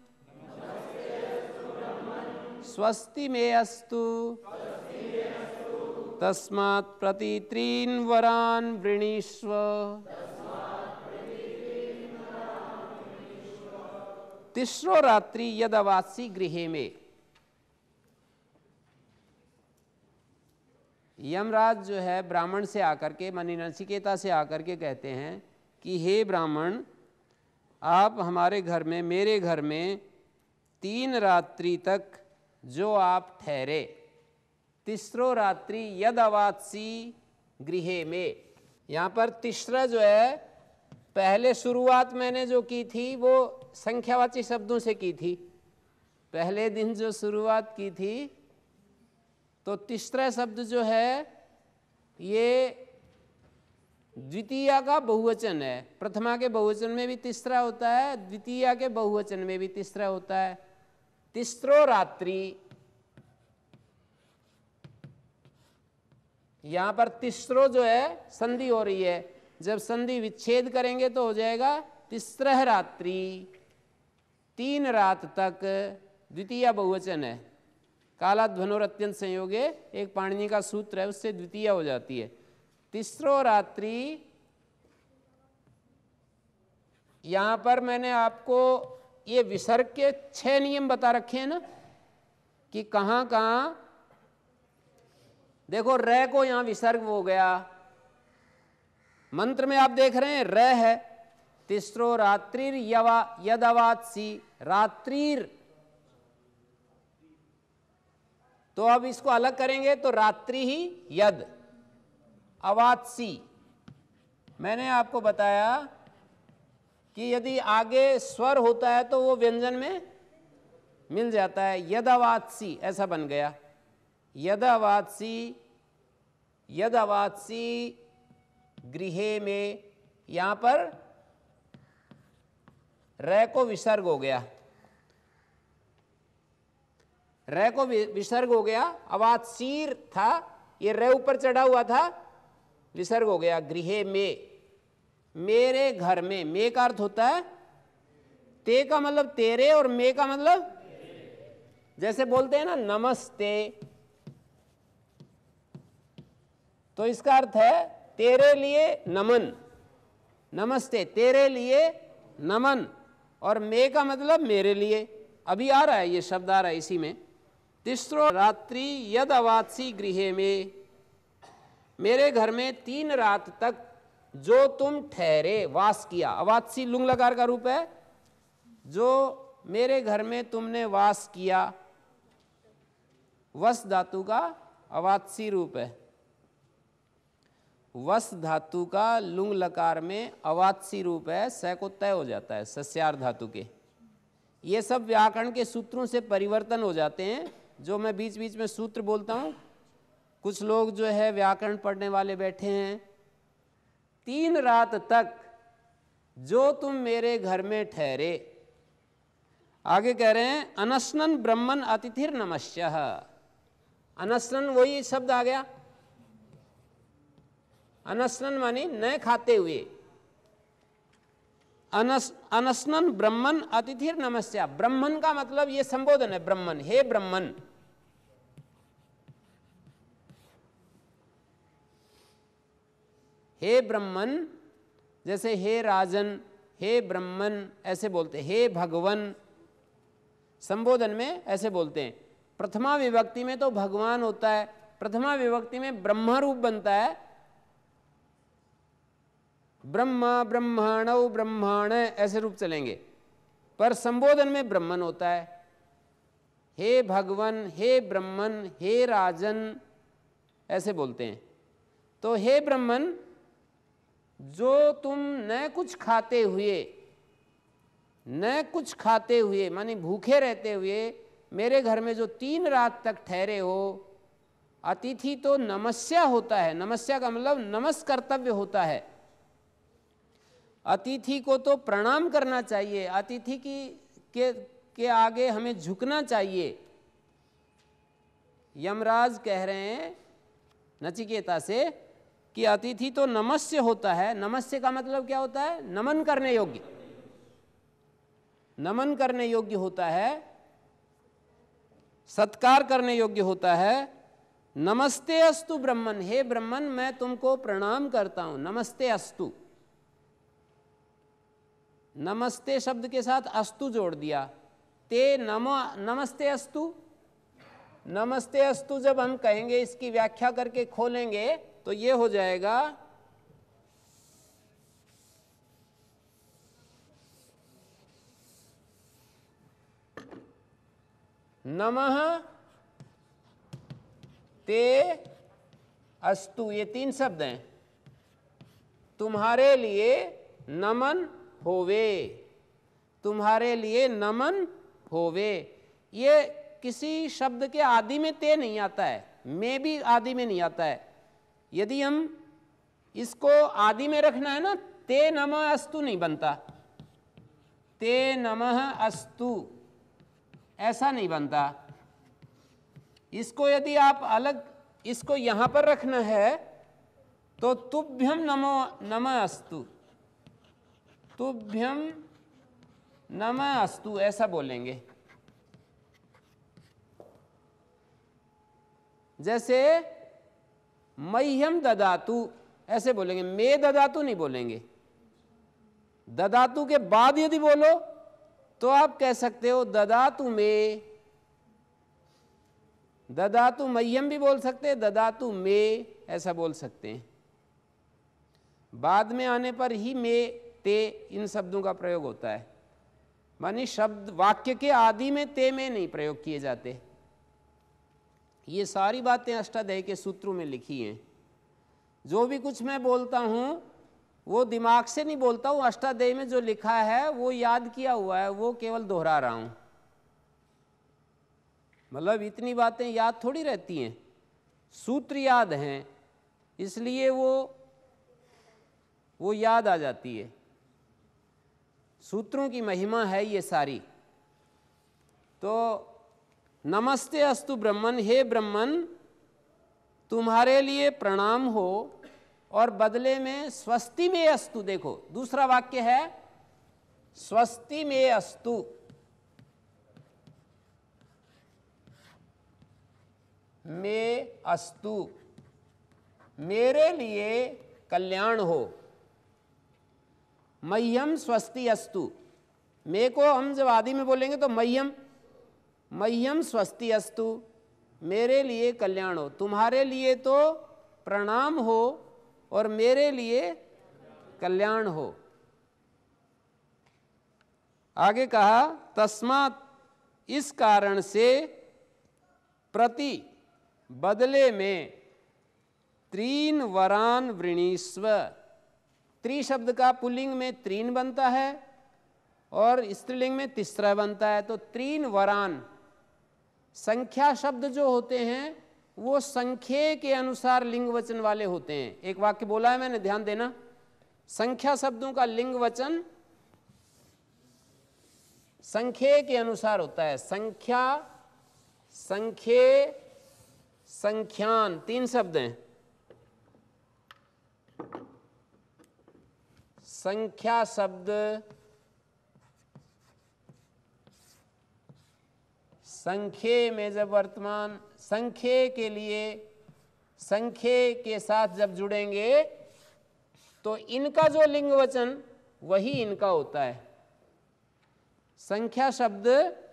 स्वस्ति मे अस्तु तस्मात् प्रतित्रीन् वरान् वृणीष्व। तिस्रो रात्रि यदवासी गृहे में। यमराज जो है ब्राह्मण से आकर के, मानी नचिकेता से आकर के कहते हैं कि हे ब्राह्मण, आप हमारे घर में, मेरे घर में 3 रात्रि तक जो आप ठहरे, तिस्रो रात्रि यदवासी गृहे में। यहाँ पर तीसरा जो है, पहले शुरुआत मैंने जो की थी वो संख्यावाची शब्दों से की थी। पहले दिन जो शुरुआत की थी तो तीसरा शब्द जो है ये द्वितीया का बहुवचन है। प्रथमा के बहुवचन में भी तीसरा होता है, द्वितीया के बहुवचन में भी तीसरा होता है। तिस्रो रात्रि, यहां पर तिस्रो जो है संधि हो रही है, जब संधि विच्छेद करेंगे तो हो जाएगा तिस्रह रात्रि, 3 रात तक। द्वितीया बहुवचन है, कालाध्वनोर अत्यंत संयोगे, एक पाणिनि का सूत्र है, उससे द्वितीया हो जाती है। तिस्रो रात्रि, यहां पर मैंने आपको ये विसर्ग के 6 नियम बता रखे हैं ना, कि कहां कहां। देखो र को यहां विसर्ग हो गया, मंत्र में आप देख रहे हैं र है। तिस्रो रात्रिर यदवात्सी, रात्रिर, तो अब इसको अलग करेंगे तो रात्रि ही यद, अवात्सी। मैंने आपको बताया कि यदि आगे स्वर होता है तो वो व्यंजन में मिल जाता है। यदवात्सी ऐसा बन गया, यदवात्सी, यदवात्सी गृहे में, यहां पर रै को विसर्ग हो गया, रै को विसर्ग हो गया। अवात्सीर था, ये रै ऊपर चढ़ा हुआ था, विसर्ग हो गया। गृहे में, मेरे घर में, मे का अर्थ होता है ते का मतलब तेरे, और मे का मतलब जैसे बोलते हैं ना नमस्ते, तो इसका अर्थ है तेरे लिए नमन, नमस्ते तेरे लिए नमन, और मे का मतलब मेरे लिए। अभी आ रहा है, ये शब्द आ रहा है इसी में। तिस्रो रात्रि यद अवात्सी गृहे में, मेरे घर में 3 रात तक जो तुम ठहरे, वास किया। अवात्सी लुंग लकार का रूप है, जो मेरे घर में तुमने वास किया। वस धातु का अवात्सी रूप है, वस धातु का लुंग लकार में अवात्सी रूप है, स को तय हो जाता है सस्यार धातु के। ये सब व्याकरण के सूत्रों से परिवर्तन हो जाते हैं, जो मैं बीच बीच में सूत्र बोलता हूँ। कुछ लोग जो है व्याकरण पढ़ने वाले बैठे हैं। 3 रात तक जो तुम मेरे घर में ठहरे, आगे कह रहे हैं अनस्नन ब्रह्मन अतिथिर नमस्यः। अनस्नन वही शब्द आ गया, अनस्नन मानी न खाते हुए, अनस्नन ब्रह्मन अतिथिर नमस्या। ब्रह्मन का मतलब ये संबोधन है, ब्रह्मन, हे ब्रह्मन। हे ब्रह्मन, जैसे हे राजन, हे ब्रह्मन ऐसे बोलते हैं, हे भगवन संबोधन में ऐसे बोलते हैं। प्रथमा विभक्ति में तो भगवान होता है, प्रथमा विभक्ति में ब्रह्मा रूप बनता है, ब्रह्मा ब्रह्माणौ ब्रह्माण ऐसे रूप चलेंगे, पर संबोधन में ब्रह्मन होता है। हे भगवन, हे ब्रह्मन, हे राजन ऐसे बोलते हैं। तो हे ब्रह्मन, जो तुम न कुछ खाते हुए, न कुछ खाते हुए मानी भूखे रहते हुए मेरे घर में जो 3 रात तक ठहरे हो। अतिथि तो नमस्या होता है, नमस्या का मतलब नमस्कर्तव्य होता है। अतिथि को तो प्रणाम करना चाहिए, अतिथि के आगे हमें झुकना चाहिए। यमराज कह रहे हैं नचिकेता से कि अतिथि तो नमस्य होता है। नमस्य का मतलब क्या होता है? नमन करने योग्य, नमन करने योग्य होता है, सत्कार करने योग्य होता है। नमस्ते अस्तु ब्रह्मन, हे ब्रह्मन मैं तुमको प्रणाम करता हूं। नमस्ते अस्तु, नमस्ते शब्द के साथ अस्तु जोड़ दिया। ते नमस्ते अस्तु, नमस्ते अस्तु जब हम कहेंगे, इसकी व्याख्या करके खोलेंगे तो ये हो जाएगा नमः ते अस्तु, ये 3 शब्द हैं। तुम्हारे लिए नमन होवे, तुम्हारे लिए नमन होवे। ये किसी शब्द के आदि में ते नहीं आता है, में भी आदि में नहीं आता है। यदि हम इसको आदि में रखना है ना, ते नमः अस्तु नहीं बनता, ते नमः अस्तु ऐसा नहीं बनता। इसको यदि आप अलग, इसको यहां पर रखना है तो तुभ्यम नमो नमः अस्तु, तुभ्यम नमः अस्तु ऐसा बोलेंगे। जैसे मह्यम ददातु ऐसे बोलेंगे, मे ददातु नहीं बोलेंगे। ददातु के बाद यदि बोलो तो आप कह सकते हो ददातु में, ददातु मह्यम भी बोल सकते हैं, ददातु में ऐसा बोल सकते हैं। बाद में आने पर ही में ते इन शब्दों का प्रयोग होता है, मानी शब्द वाक्य के आदि में ते में नहीं प्रयोग किए जाते। ये सारी बातें अष्टाध्यायी के सूत्रों में लिखी हैं। जो भी कुछ मैं बोलता हूं वो दिमाग से नहीं बोलता हूँ, अष्टाध्यायी में जो लिखा है वो याद किया हुआ है, वो केवल दोहरा रहा हूँ। मतलब इतनी बातें याद थोड़ी रहती हैं, सूत्र याद हैं, इसलिए वो याद आ जाती है। सूत्रों की महिमा है ये सारी। तो नमस्ते अस्तु ब्रह्मन, हे ब्रह्मन तुम्हारे लिए प्रणाम हो, और बदले में स्वस्ति में अस्तु। देखो दूसरा वाक्य है स्वस्ति में अस्तु, में अस्तु, मेरे लिए कल्याण हो। मह्यम स्वस्ति अस्तु, मे को हम जब आदि में बोलेंगे तो मह्यम स्वस्ति अस्तु, मेरे लिए कल्याण हो। तुम्हारे लिए तो प्रणाम हो और मेरे लिए कल्याण हो। आगे कहा तस्मात्, इस कारण से, प्रति बदले में, त्रीन वरान वृणीस्व। त्रि शब्द का पुल्लिंग में त्रीन बनता है और स्त्रीलिंग में तिस्रा बनता है। तो त्रीन वरान, संख्या शब्द जो होते हैं वो संख्या के अनुसार लिंग वचन वाले होते हैं। एक वाक्य बोला है मैंने, ध्यान देना, संख्या शब्दों का लिंग वचन संख्या के अनुसार होता है। संख्या, संख्या, संख्यान, तीन शब्द हैं। संख्या शब्द संख्या में जब वर्तमान संख्या के लिए संख्या के साथ जब जुड़ेंगे तो इनका जो लिंग वचन वही इनका होता है। संख्या शब्द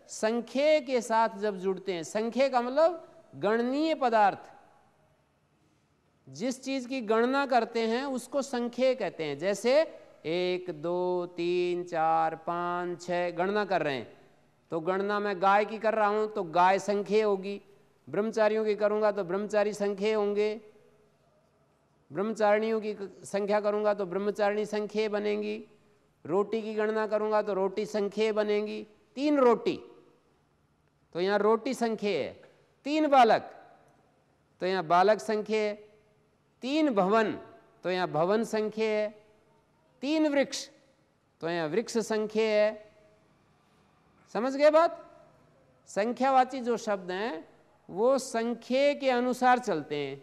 संख्या के साथ जब जुड़ते हैं, संख्या का मतलब गणनीय पदार्थ, जिस चीज की गणना करते हैं उसको संख्या कहते हैं। जैसे 1 2 3 4 5 6 गणना कर रहे हैं, तो गणना मैं गाय की कर रहा हूं तो गाय संख्या होगी, ब्रह्मचारियों की करूंगा तो ब्रह्मचारी संख्या होंगे, ब्रह्मचारिणियों की संख्या करूंगा तो ब्रह्मचारिणी संख्या बनेंगी, रोटी की गणना करूंगा तो रोटी संख्या बनेंगी। 3 रोटी तो यहाँ रोटी संख्या है, 3 बालक तो यहाँ बालक संख्या है, 3 भवन तो यहाँ भवन संख्या है, 3 वृक्ष तो यहाँ वृक्ष संख्या है। समझ गए बात? संख्यावाची जो शब्द हैं वो संख्या के अनुसार चलते हैं।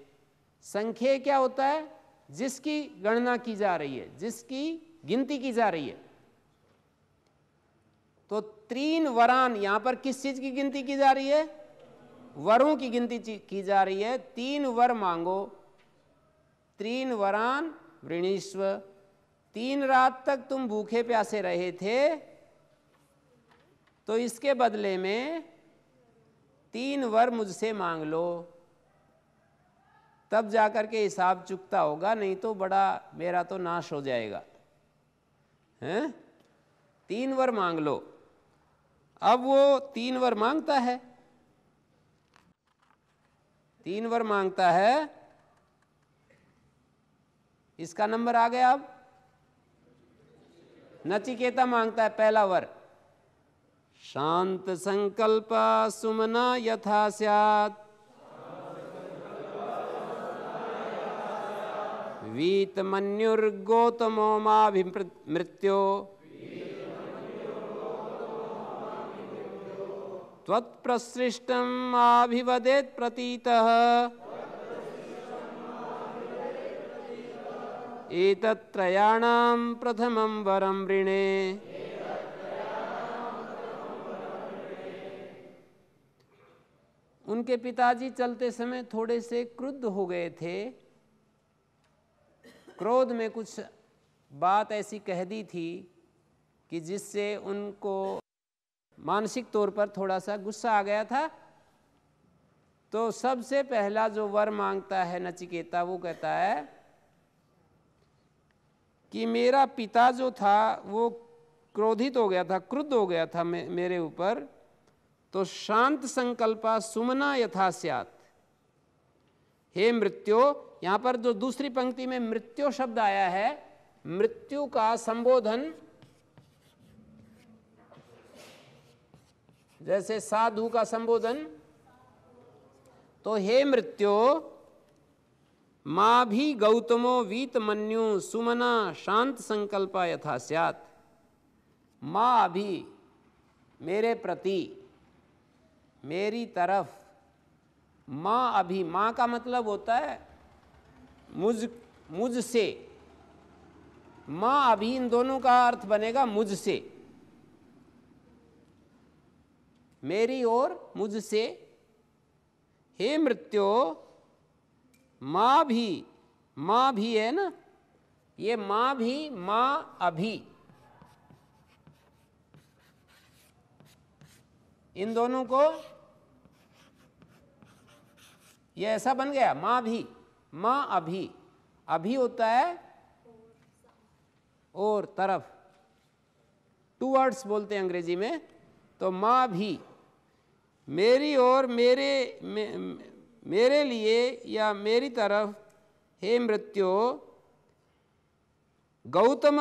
संख्या क्या होता है? जिसकी गणना की जा रही है, जिसकी गिनती की जा रही है। तो 3 वरान, यहां पर किस चीज की गिनती की जा रही है? वरों की गिनती की जा रही है। 3 वर मांगो, 3 वरान वृणीस्व। 3 रात तक तुम भूखे प्यासे रहे थे, तो इसके बदले में 3 वर मुझसे मांग लो, तब जाकर के हिसाब चुकता होगा, नहीं तो बड़ा मेरा तो नाश हो जाएगा। हैं? 3 वर मांग लो। अब वो 3 वर मांगता है, 3 वर मांगता है। इसका नंबर आ गया। अब नचिकेता मांगता है पहला वर, शांत संकल्प सुमना यथा स्यात्, वीत मन्युर्गौतमो माभिमृत्यो, त्वत्प्रसृष्टम् आभिवदेत् प्रतीतः, एतत्त्रयाणां प्रथमं वरं वृणे। उनके पिताजी चलते समय थोड़े से क्रुद्ध हो गए थे। क्रोध में कुछ बात ऐसी कह दी थी कि जिससे उनको मानसिक तौर पर थोड़ा सा गुस्सा आ गया था। तो सबसे पहला जो वर मांगता है नचिकेता, वो कहता है कि मेरा पिता जो था वो क्रोधित हो गया था, क्रुद्ध हो गया था मेरे ऊपर, तो शांत संकल्पा सुमना यथा स्यात्। हे मृत्यो, यहां पर जो दूसरी पंक्ति में मृत्यो शब्द आया है, मृत्यु का संबोधन जैसे साधु का संबोधन, तो हे मृत्यु माँ भी गौतमो वीतमन्यु सुमना शांत संकल्पा यथा स्यात्। माँ अभी मेरे प्रति, मेरी तरफ, माँ अभी, माँ का मतलब होता है मुझसे, माँ अभी, इन दोनों का अर्थ बनेगा मुझसे, मेरी और मुझसे। हे मृत्यु माँ भी है ना, ये माँ भी, माँ अभी, इन दोनों को ये ऐसा बन गया, माँ भी, माँ अभी, अभी होता है और तरफ, टूवर्ड्स बोलते हैं अंग्रेजी में। तो माँ भी मेरी और मेरे लिए या मेरी तरफ, हे मृत्यु गौतम,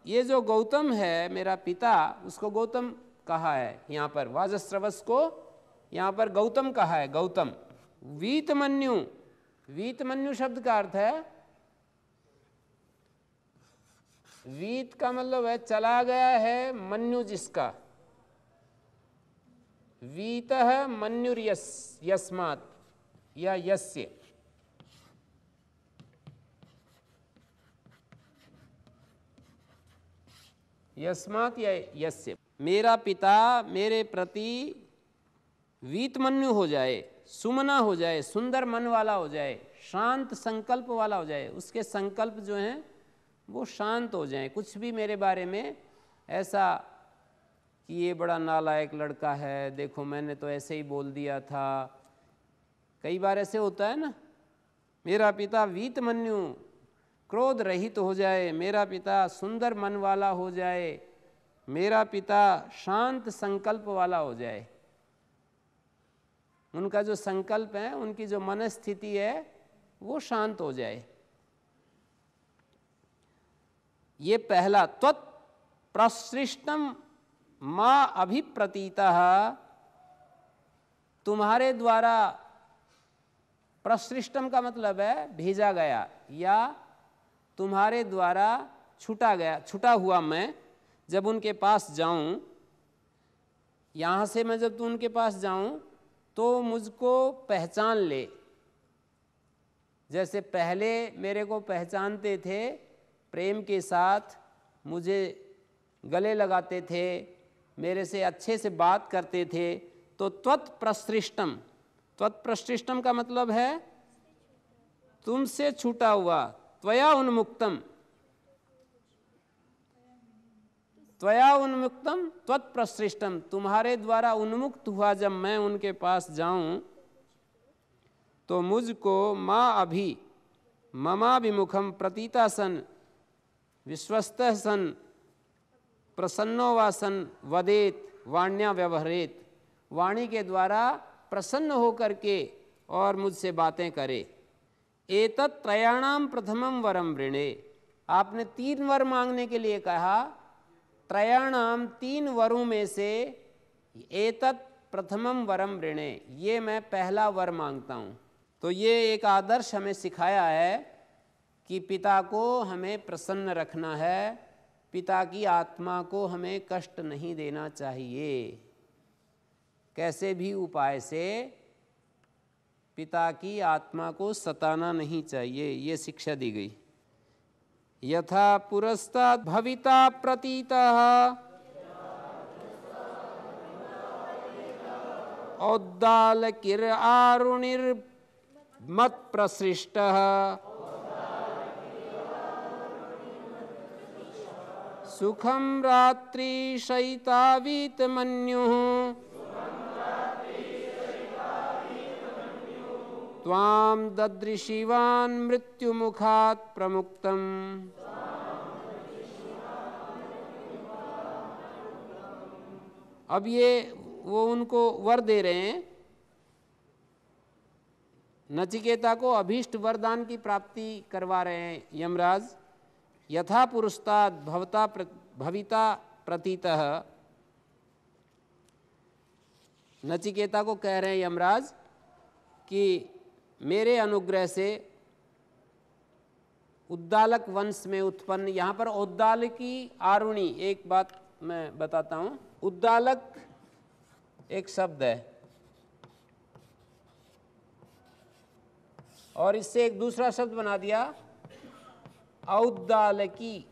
ये जो गौतम है मेरा पिता, उसको गौतम कहा है यहाँ पर, वाजस्रवस को यहाँ पर गौतम कहा है, गौतम। वीतमन्यु, वीतमन्यु शब्द का अर्थ है, वीत का मतलब है चला गया है, मन्यु जिसका, वीतः मन्युर्यस्मात् या यस्य, यस्मात् या यस्य। मेरा पिता मेरे प्रति वीतमन्यु हो जाए, सुमना हो जाए, सुंदर मन वाला हो जाए, शांत संकल्प वाला हो जाए, उसके संकल्प जो हैं वो शांत हो जाएं। कुछ भी मेरे बारे में ऐसा कि ये बड़ा नालायक लड़का है, देखो मैंने तो ऐसे ही बोल दिया था, कई बार ऐसे होता है ना। मेरा पिता वीतमन्यु, क्रोध रहित हो जाए, मेरा पिता सुंदर मन वाला हो जाए, मेरा पिता शांत संकल्प वाला हो जाए। उनका जो संकल्प है, उनकी जो मनस्थिति है वो शांत हो जाए। ये पहला, त्वत् प्रसृष्टम माँ अभिप्रतीतः, तुम्हारे द्वारा, प्रसृष्टम का मतलब है भेजा गया या तुम्हारे द्वारा छूटा गया, छूटा हुआ मैं जब उनके पास जाऊं, यहाँ से मैं जब उनके पास जाऊं तो मुझको पहचान ले, जैसे पहले मेरे को पहचानते थे, प्रेम के साथ मुझे गले लगाते थे, मेरे से अच्छे से बात करते थे। तो त्वत्प्रसृष्टम, त्वत्प्रसृष्टम का मतलब है तुमसे छूटा हुआ, त्वया उन्मुक्तम, त्वया उन्मुक्तम त्वत्प्रसृष्टम, तुम्हारे द्वारा उन्मुक्त हुआ जब मैं उनके पास जाऊं तो मुझको माँ अभी ममाभिमुखम प्रतीता सन विश्वस्तः सन प्रसन्नो वा सन वदेत वाण्या व्यवहरेत, वाणी के द्वारा प्रसन्न होकर के और मुझसे बातें करे। एतत् त्रयाणाम प्रथमम वरम वृणे, आपने 3 वर मांगने के लिए कहा, त्रयाणाम 3 वरों में से एतत् प्रथमम वरम वृणे, ये मैं पहला वर मांगता हूँ। तो ये एक आदर्श हमें सिखाया है कि पिता को हमें प्रसन्न रखना है, पिता की आत्मा को हमें कष्ट नहीं देना चाहिए, कैसे भी उपाय से पिता की आत्मा को सताना नहीं चाहिए, ये शिक्षा दी गई। यथा पुरस्तात् भविता प्रतीतः औद्दालकिर आरुणिर्मत् प्रसृष्टः सुखम रात्रि शयितावीतमन्युः त्वां ददृशिवान् मृत्युमुखात् प्रमुक्तम्। अब ये वो उनको वर दे रहे हैं, नचिकेता को अभीष्ट वरदान की प्राप्ति करवा रहे हैं यमराज यथा पुरुषात् भविता प्रतीतः, नचिकेता को कह रहे हैं यमराज कि मेरे अनुग्रह से उद्दालक वंश में उत्पन्न, यहाँ पर उद्दालकी आरुणी, एक बात मैं बताता हूँ, उद्दालक एक शब्द है और इससे एक दूसरा शब्द बना दिया औद्दालकी।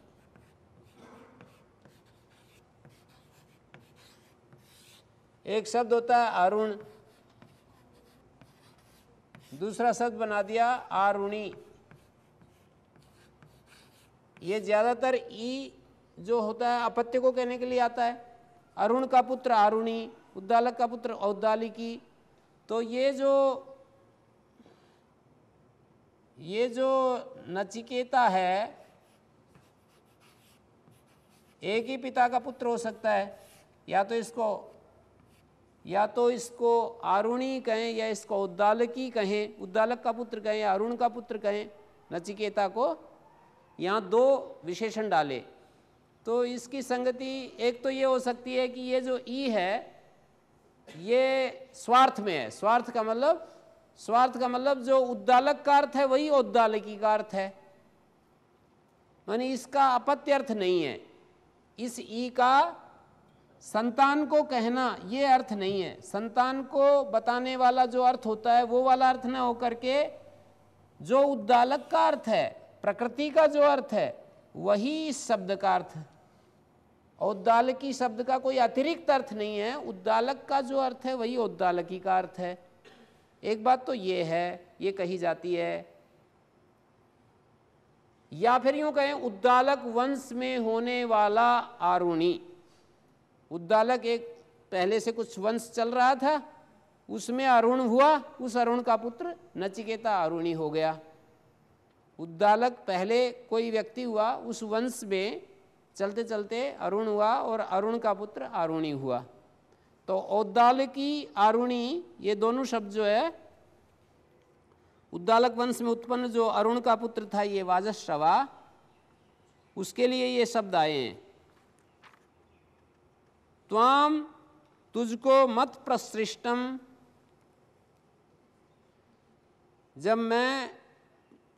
एक शब्द होता है अरुण, दूसरा शब्द बना दिया आरुणी। ये ज्यादातर ई जो होता है अपत्य को कहने के लिए आता है। अरुण का पुत्र आरुणी, उद्दालक का पुत्र औद्दालिकी। तो ये जो नचिकेता है, एक ही पिता का पुत्र हो सकता है, या तो इसको आरुणी कहें या इसको उद्दालकी कहें, उद्दालक का पुत्र कहें या अरुण का पुत्र कहें। नचिकेता को यहाँ दो विशेषण डाले तो इसकी संगति एक तो ये हो सकती है कि ये जो ई है ये स्वार्थ में है। स्वार्थ का मतलब जो उद्दालक का अर्थ है वही औद्दालकी का अर्थ है, मानी इसका अपत्य अर्थ नहीं है। इस ई का संतान को कहना ये अर्थ नहीं है। संतान को बताने वाला जो अर्थ होता है वो वाला अर्थ ना होकर के जो उद्दालक का अर्थ है, प्रकृति का जो अर्थ है, वही इस शब्द का अर्थ है। औद्दालकी शब्द का कोई अतिरिक्त अर्थ नहीं है, उद्दालक का जो अर्थ है वही औद्दालकी का अर्थ है। एक बात तो ये है, ये कही जाती है। या फिर यूं कहें उद्दालक वंश में होने वाला आरुणी। उद्दालक एक पहले से कुछ वंश चल रहा था, उसमें अरुण हुआ, उस अरुण का पुत्र नचिकेता आरुणी हो गया। उद्दालक पहले कोई व्यक्ति हुआ, उस वंश में चलते चलते अरुण हुआ और अरुण का पुत्र आरुणी हुआ। तो औद्दालकी आरुणी ये दोनों शब्द जो है, उद्दालक वंश में उत्पन्न जो अरुण का पुत्र था ये वाजश्रवा, उसके लिए ये शब्द आए हैं। त्वाम तुझको मत प्रसृष्टम, जब मैं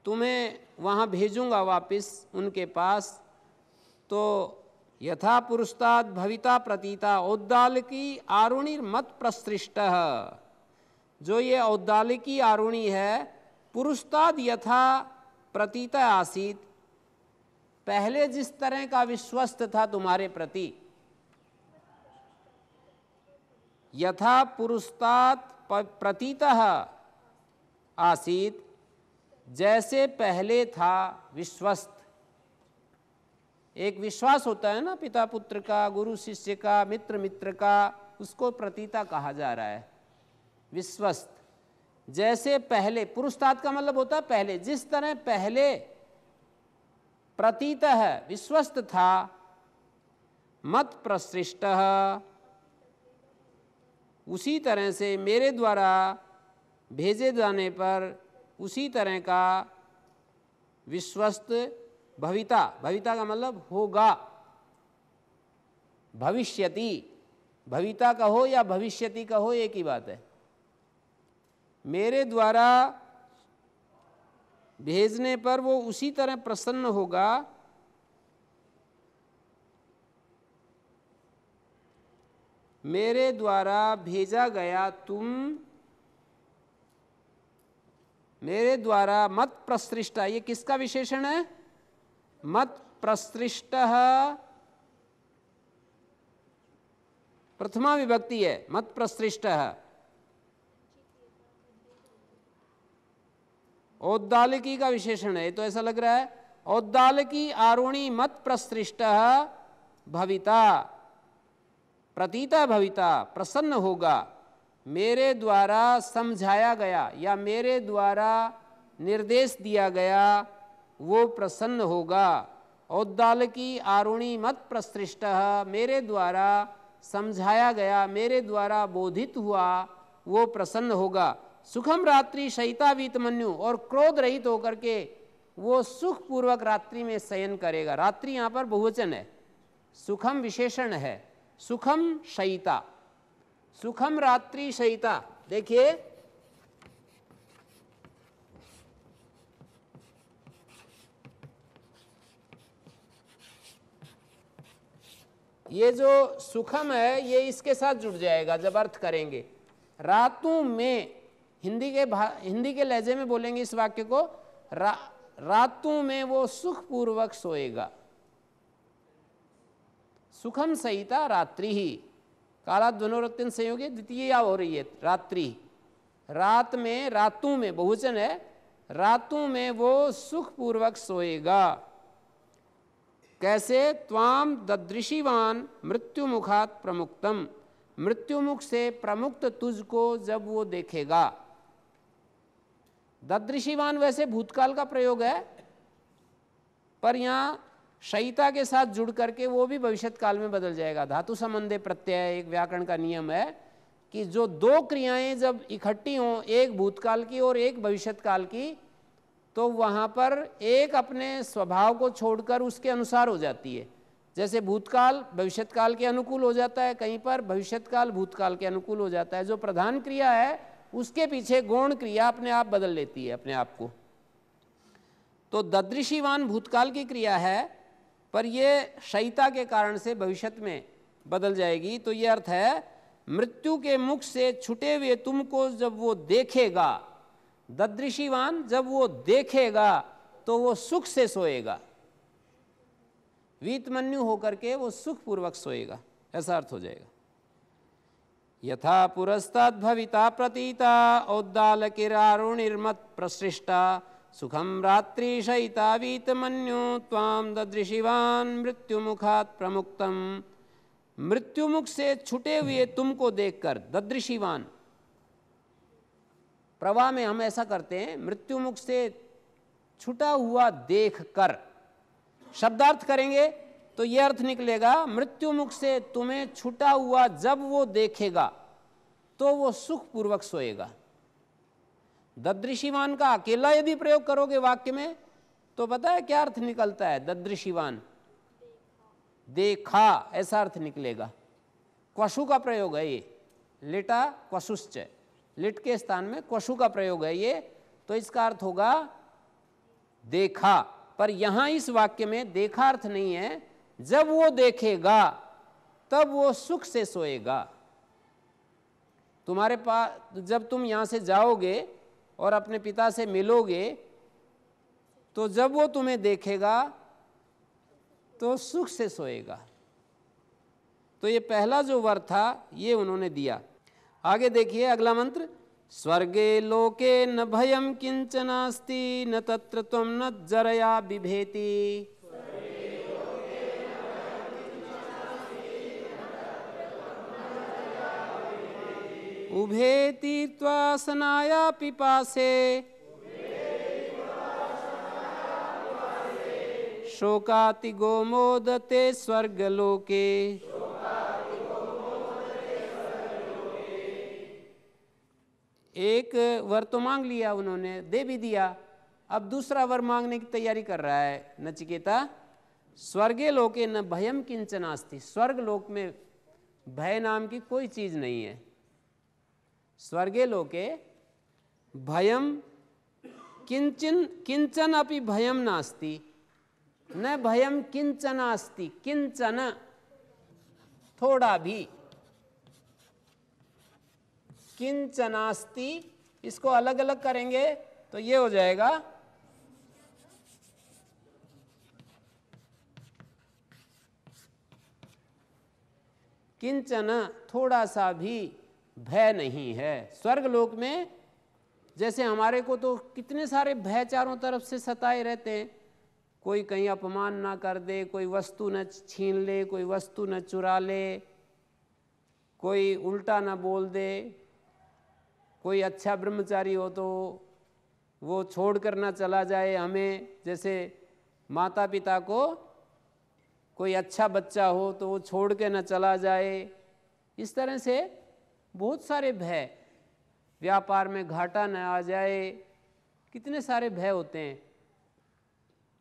तुम्हें वहाँ भेजूंगा वापस उनके पास, तो यथा पुरुषात् भविता प्रतीता औद्दालकी आरुणिर मत प्रसृष्टः, जो ये औद्दालकी आरुणी है, पुरुषात् यथा प्रतीता आसीत, पहले जिस तरह का विश्वस्त था तुम्हारे प्रति, यथा पुरुषात् प्रतीतः आसीत, जैसे पहले था विश्वस्त। एक विश्वास होता है ना पिता पुत्र का, गुरु शिष्य का, मित्र मित्र का, उसको प्रतीता कहा जा रहा है, विश्वस्त। जैसे पहले, पुरुषात् का मतलब होता है पहले, जिस तरह पहले प्रतीत है विश्वस्त था, मत प्रसृष्टः, उसी तरह से मेरे द्वारा भेजे जाने पर उसी तरह का विश्वस्त भविता, भविता का मतलब होगा, भविष्यति, भविता कहो या भविष्यति कहो एक ही बात है। मेरे द्वारा भेजने पर वो उसी तरह प्रसन्न होगा मेरे द्वारा भेजा गया तुम, मेरे द्वारा मत प्रसृष्टा, ये किसका विशेषण है? मत प्रसृष्टः प्रथमा विभक्ति है, मत प्रसृष्टः। औद्दालकी का विशेषण है, तो ऐसा लग रहा है औद्दालकी आरुणी मत प्रसृष्टः भविता, प्रतीता भविता, प्रसन्न होगा, मेरे द्वारा समझाया गया या मेरे द्वारा निर्देश दिया गया वो प्रसन्न होगा। औद्दालकी आरुणी मत प्रसृष्टः, मेरे द्वारा समझाया गया, मेरे द्वारा बोधित हुआ वो प्रसन्न होगा। सुखम रात्रि शयिता वीतमन्यु, और क्रोध रहित होकर के वो सुखपूर्वक रात्रि में शयन करेगा। रात्रि यहाँ पर बहुवचन है, सुखम विशेषण है। सुखम शयिता, सुखम रात्रि शयिता। देखिए ये जो सुखम है ये इसके साथ जुड़ जाएगा जब अर्थ करेंगे। रातों में, हिंदी के लहजे में बोलेंगे इस वाक्य को, रातों में वो सुखपूर्वक सोएगा। सुखम सहिता रात्रि ही, काला द्वनोरक्तिन संयोगी द्वितीया हो रही है रात्रि। रात में, रातों में बहुवचन है, रातों में वो सुखपूर्वक सोएगा। कैसे? त्वाम ददृशिवान मृत्युमुखात प्रमुक्तम, मृत्युमुख से प्रमुक्त तुझको जब वो देखेगा। ददृशिवान वैसे भूतकाल का प्रयोग है, पर यहाँ शयिता के साथ जुड़ करके वो भी भविष्यत काल में बदल जाएगा। धातु संबंधे प्रत्यय एक व्याकरण का नियम है कि जो दो क्रियाएं जब इकट्ठी हों, एक भूतकाल की और एक भविष्यत काल की, तो वहाँ पर एक अपने स्वभाव को छोड़कर उसके अनुसार हो जाती है। जैसे भूतकाल भविष्यत काल के अनुकूल हो जाता है, कहीं पर भविष्यत काल भूतकाल के अनुकूल हो जाता है। जो प्रधान क्रिया है उसके पीछे गौण क्रिया अपने आप बदल लेती है अपने आप को। तो ददृशिवान भूतकाल की क्रिया है, पर ये शयिता के कारण से भविष्यत में बदल जाएगी। तो ये अर्थ है, मृत्यु के मुख से छुटे हुए तुमको जब वो देखेगा, ददृशिवान जब वो देखेगा तो वो सुख से सोएगा, वीतमन्यु होकर के वो सुखपूर्वक सोएगा, ऐसा अर्थ हो जाएगा। यथा पुरस्ताद भविता प्रतीता औद्दालकिरारुणिर्मत प्रसृष्टा सुखम रात्रि शयिता वीतमन्यु त्वाम ददृशिवान मृत्युमुखात प्रमुक्तम। मृत्युमुख से छुटे हुए तुमको देखकर, ददृशिवान प्रवाह में हम ऐसा करते हैं, मृत्युमुख से छुटा हुआ देखकर। शब्दार्थ करेंगे तो यह अर्थ निकलेगा, मृत्युमुख से तुम्हें छुटा हुआ जब वो देखेगा तो वो सुखपूर्वक सोएगा। ददृशिवान का अकेला यदि प्रयोग करोगे वाक्य में तो पता है क्या अर्थ निकलता है? ददृशिवान देखा, ऐसा अर्थ निकलेगा। क्वशु का प्रयोग है ये, लिटा क्वशुश्च, लिट के स्थान में क्वशु का प्रयोग है ये, तो इसका अर्थ होगा देखा। पर यहां इस वाक्य में देखा अर्थ नहीं है, जब वो देखेगा तब वो सुख से सोएगा। तुम्हारे पास जब तुम यहां से जाओगे और अपने पिता से मिलोगे तो जब वो तुम्हें देखेगा तो सुख से सोएगा। तो ये पहला जो वर था ये उन्होंने दिया। आगे देखिए अगला मंत्र, स्वर्गे लोके न भयम किंचनास्ति न तत्र त्वं न जरया बिभेति। उभेति त्वासनाया पिपासे शोकातिगो मोदते स्वर्गलोके। एक वर तो मांग लिया उन्होंने, दे भी दिया, अब दूसरा वर मांगने की तैयारी कर रहा है नचिकेता। स्वर्गे लोके न भयम किंचनास्ति, स्वर्ग लोक में भय नाम की कोई चीज नहीं है। स्वर्गे लोके भयम किंचन अपि भयम नास्ति, न भयम किंचनास्ति, किंचन थोड़ा भी, किंचनास्ति, इसको अलग अलग करेंगे तो ये हो जाएगा किंचन, थोड़ा सा भी भय नहीं है। स्वर्ग लोक में जैसे हमारे को तो कितने सारे भय चारों तरफ से सताए रहते हैं, कोई कहीं अपमान ना कर दे, कोई वस्तु न छीन ले, कोई वस्तु न चुरा ले, कोई उल्टा ना बोल दे, कोई अच्छा ब्रह्मचारी हो तो वो छोड़ कर ना चला जाए हमें, जैसे माता पिता को कोई अच्छा बच्चा हो तो वो छोड़ के ना चला जाए। इस तरह से बहुत सारे भय, व्यापार में घाटा न आ जाए, कितने सारे भय होते हैं।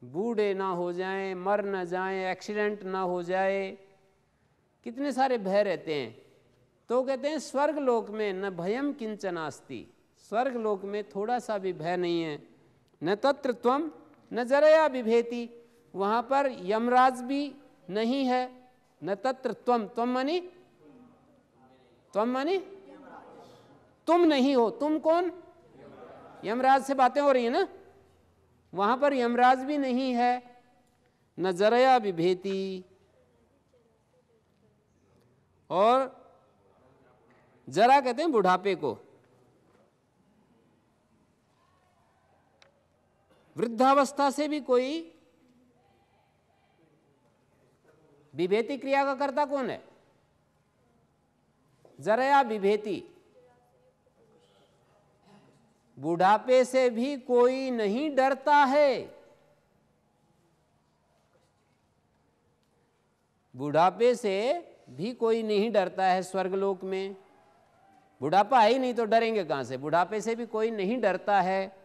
बूढ़े ना हो जाएं, मर ना जाएं, एक्सीडेंट ना हो जाए, कितने सारे भय रहते हैं। तो कहते हैं स्वर्ग लोक में न भयम किंचनास्ति, स्वर्ग लोक में थोड़ा सा भी भय नहीं है। न तत्र त्वम न जरया बिभेति, वहाँ पर यमराज भी नहीं है। न तत्र त्वम, त्वम मानी, त्वम मानी तुम नहीं हो, तुम कौन? यमराज से बातें हो रही है ना, वहां पर यमराज भी नहीं है। न जरया बिभेति, और जरा कहते हैं बुढ़ापे को, वृद्धावस्था से भी कोई, बिभेति क्रिया का कर्ता कौन है? जरया बिभेति, बुढ़ापे से भी कोई नहीं डरता है। बुढ़ापे से भी कोई नहीं डरता है स्वर्गलोक में। बुढ़ापा है ही नहीं तो डरेंगे कहां से? बुढ़ापे से भी कोई नहीं डरता है।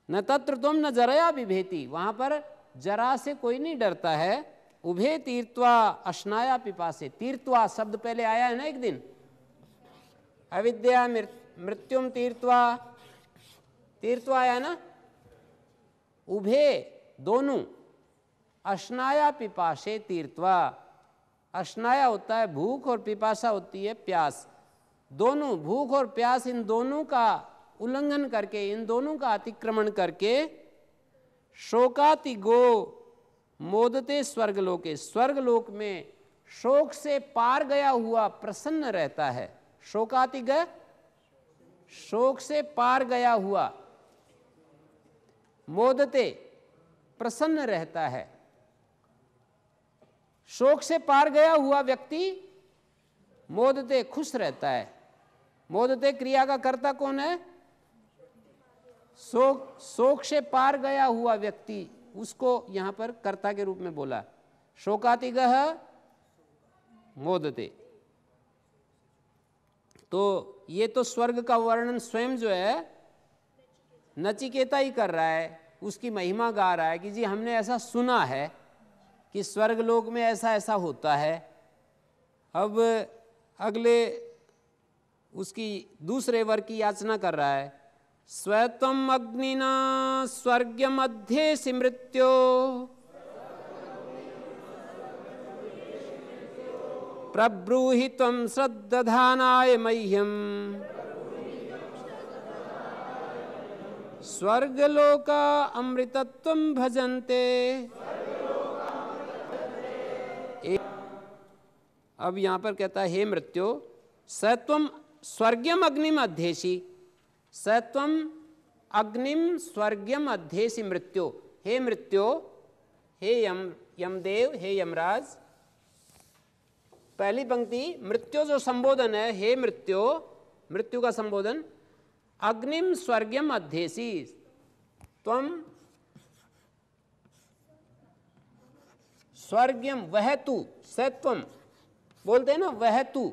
न तत्र तुम न जरया बिभेति, वहां पर जरा से कोई नहीं डरता है। उभे तीर्थवा अश्नाया पिपासे, तीर्थवा शब्द पहले आया है ना एक दिन, अविद्या मृत्युम तीर्थवा, तीर्थवा आया ना। उभे दोनों, अश्नाया पिपासे तीर्थवा, अश्नाया होता है भूख और पिपासा होती है प्यास। दोनों, भूख और प्यास, इन दोनों का उल्लंघन करके, इन दोनों का अतिक्रमण करके, शोकाति गो मोदते स्वर्गलोके, स्वर्गलोक में शोक से पार गया हुआ प्रसन्न रहता है। शोकाति ग, शोक से पार गया हुआ, मोदते प्रसन्न रहता है। शोक से पार गया हुआ व्यक्ति मोदते खुश रहता है। मोदते क्रिया का कर्ता कौन है? शोक से पार गया हुआ व्यक्ति, उसको यहां पर कर्ता के रूप में बोला। शोकातिगः मोदते। तो ये तो स्वर्ग का वर्णन स्वयं जो है नचिकेता ही कर रहा है, उसकी महिमा गा रहा है कि जी हमने ऐसा सुना है कि स्वर्गलोक में ऐसा ऐसा होता है। अब अगले उसकी दूसरे वर की याचना कर रहा है। स्वत्वम अग्निना स्वर्गमध्येसि मृत्यो, प्रब्रूहि त्वं श्रद्दधानाय मह्यम, स्वर्गलोका अमृतत्वं भजन्ते। अब यहां पर कहता है हे मृत्यो, सत्वम स्वर्गम अग्निम अध्येसी, सत्वम अग्निम स्वर्गम अध्येसी मृत्यो। हे मृत्यो, हे यमदेव, हे यमराज। पहली पंक्ति मृत्यो जो संबोधन है, हे मृत्यो, मृत्यु का संबोधन। अग्निम स्वर्गम अध्येसी, त्वम स्वर्गम, वह तू, सत्वम बोलते हैं ना, वह तू।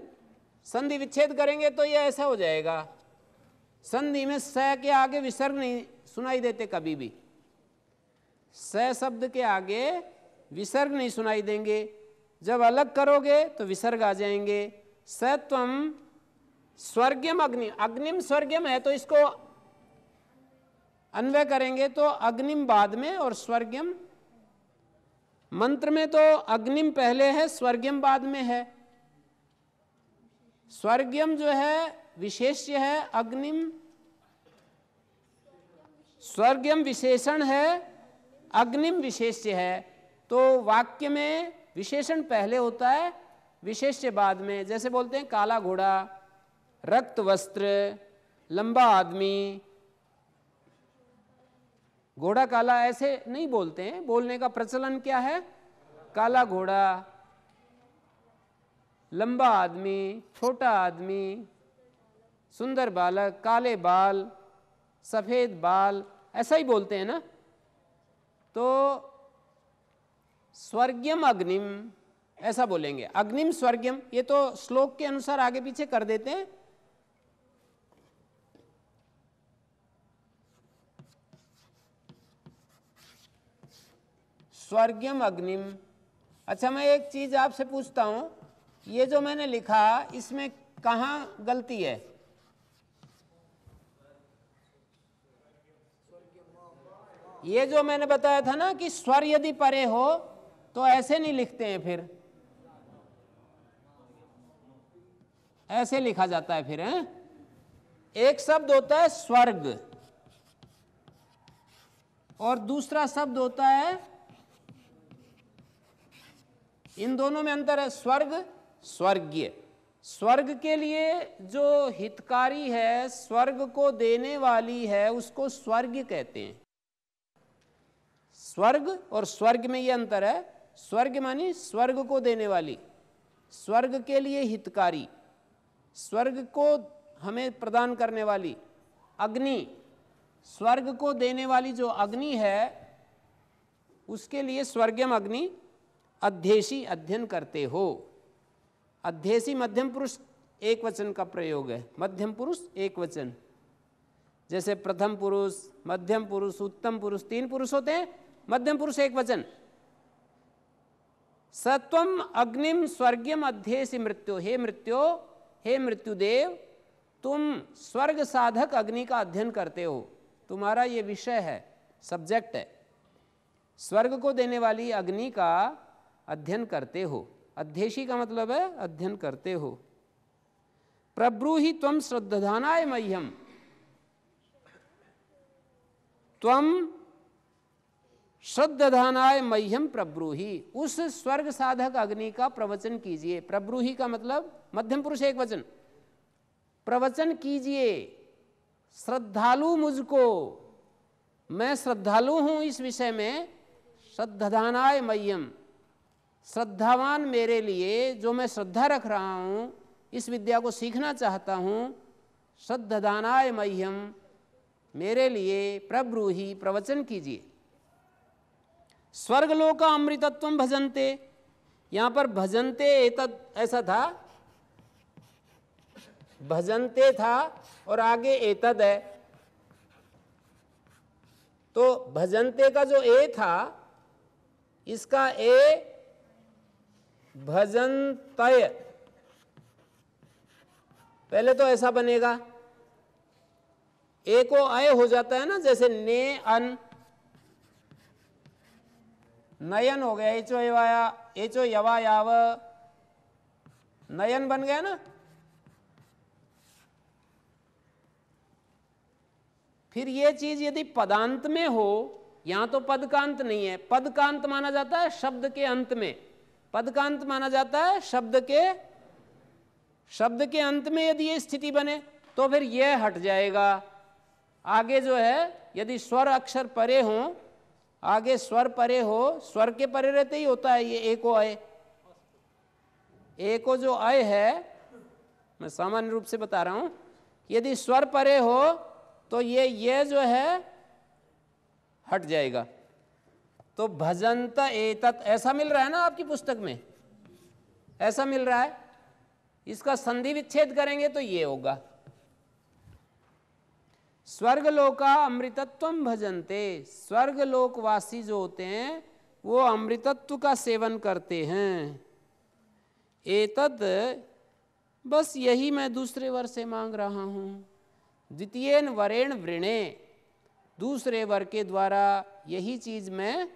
संधि विच्छेद करेंगे तो ये ऐसा हो जाएगा, संधि में स के आगे विसर्ग नहीं सुनाई देते कभी भी। स शब्द के आगे विसर्ग नहीं सुनाई देंगे, जब अलग करोगे तो विसर्ग आ जाएंगे। सत्वम स्वर्गम अग्नि, अग्निम स्वर्गम है तो इसको अन्वय करेंगे तो अग्निम बाद में और स्वर्गम, मंत्र में तो अग्निम पहले है स्वर्गम बाद में है। स्वर्गम जो है विशेष्य है, अग्निम स्वर्गम विशेषण है, अग्निम विशेष्य है। तो वाक्य में विशेषण पहले होता है, विशेष्य बाद में। जैसे बोलते हैं काला घोड़ा, रक्त वस्त्र, लंबा आदमी। घोड़ा काला ऐसे नहीं बोलते हैं, बोलने का प्रचलन क्या है? काला घोड़ा, लंबा आदमी, छोटा आदमी, सुंदर बालक, काले बाल, सफेद बाल, ऐसा ही बोलते हैं ना। तो स्वर्गम अग्निम ऐसा बोलेंगे, अग्निम स्वर्गम। ये तो श्लोक के अनुसार आगे पीछे कर देते हैं। स्वर्गम अग्निम। अच्छा, मैं एक चीज आपसे पूछता हूं, ये जो मैंने लिखा इसमें कहाँ गलती है? ये जो मैंने बताया था ना कि स्वर यदि परे हो तो ऐसे नहीं लिखते हैं, फिर ऐसे लिखा जाता है फिर है? एक शब्द होता है स्वर्ग और दूसरा शब्द होता है, इन दोनों में अंतर है, स्वर्ग स्वर्गीय। स्वर्ग के लिए जो हितकारी है, स्वर्ग को देने वाली है, उसको स्वर्ग कहते हैं। स्वर्ग और स्वर्ग में ये अंतर है। स्वर्ग मानी स्वर्ग को देने वाली, स्वर्ग के लिए हितकारी, स्वर्ग को हमें प्रदान करने वाली। अग्नि, स्वर्ग को देने वाली जो अग्नि है उसके लिए स्वर्गम अग्नि। अध्येशी, अध्ययन करते हो। अध्येशी मध्यम पुरुष एक वचन का प्रयोग है, मध्यम पुरुष एक वचन। जैसे प्रथम पुरुष, मध्यम पुरुष, उत्तम पुरुष, तीन पुरुष होते हैं, मध्यम पुरुष एक वचन। सत्वम अग्निम स्वर्गम अध्येशी मृत्यु। हे मृत्यु, हे मृत्युदेव, तुम स्वर्ग साधक अग्नि का अध्ययन करते हो, तुम्हारा ये विषय है, सब्जेक्ट है। स्वर्ग को देने वाली अग्नि का अध्ययन करते हो। अध्येशी का मतलब है अध्ययन करते हो। प्रब्रूहि त्वं श्रद्धानाय मह्यम। त्वं श्रद्धानाय मह्यम प्रब्रूहि, उस स्वर्ग साधक अग्नि का प्रवचन कीजिए। प्रब्रूहि का मतलब मध्यम पुरुष एक वचन, प्रवचन कीजिए। श्रद्धालु मुझको, मैं श्रद्धालु हूं इस विषय में। श्रद्धानाय मह्यम, श्रद्धावान मेरे लिए, जो मैं श्रद्धा रख रहा हूं, इस विद्या को सीखना चाहता हूं। श्रद्धानाय मह्यम, मेरे लिए प्रब्रूहि, प्रवचन कीजिए। स्वर्गलोक अमृतत्वम भजन्ते, यहां पर भजन्ते एतद ऐसा था, भजन्ते था और आगे एतद है। तो भजन्ते का जो ए था, इसका ए भजन्तय, पहले तो ऐसा बनेगा, ए को अय हो जाता है ना, जैसे ने अन, नयन हो गया, एचो यवा याव, नयन बन गया ना। फिर ये चीज यदि पदांत में हो, यहां तो पद का अंत नहीं है, पद का अंत माना जाता है शब्द के अंत में, पद का अंत माना जाता है शब्द के अंत में। यदि ये स्थिति बने तो फिर यह हट जाएगा। आगे जो है, यदि स्वर अक्षर परे हो, आगे स्वर परे हो, स्वर के परे रहते ही होता है ये एको अय। एको जो अय है, मैं सामान्य रूप से बता रहा हूं, यदि स्वर परे हो तो ये जो है हट जाएगा। तो भजंत एतत् ऐसा मिल रहा है ना आपकी पुस्तक में, ऐसा मिल रहा है। इसका संधि विच्छेद करेंगे तो ये होगा, स्वर्गलोका अमृतत्वम भजन्ते। स्वर्गलोकवासी जो होते हैं वो अमृतत्व का सेवन करते हैं। एतद, बस यही मैं दूसरे वर से मांग रहा हूं। द्वितीयेन वरेण वृणे, दूसरे वर के द्वारा यही चीज मैं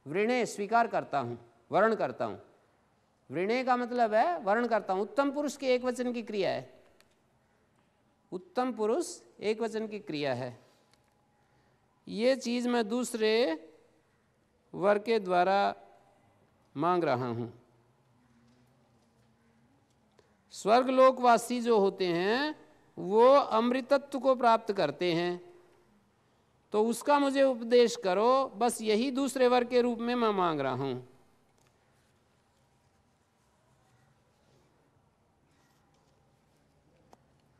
वृणे स्वीकार करता हूं, वर्ण करता हूं। वृणे का मतलब है वर्ण करता हूं। उत्तम पुरुष की एक वचन की क्रिया है, उत्तम पुरुष एक वचन की क्रिया है। ये चीज मैं दूसरे वर के द्वारा मांग रहा हूं। स्वर्गलोकवासी जो होते हैं वो अमृतत्व को प्राप्त करते हैं, तो उसका मुझे उपदेश करो, बस यही दूसरे वर के रूप में मैं मांग रहा हूं।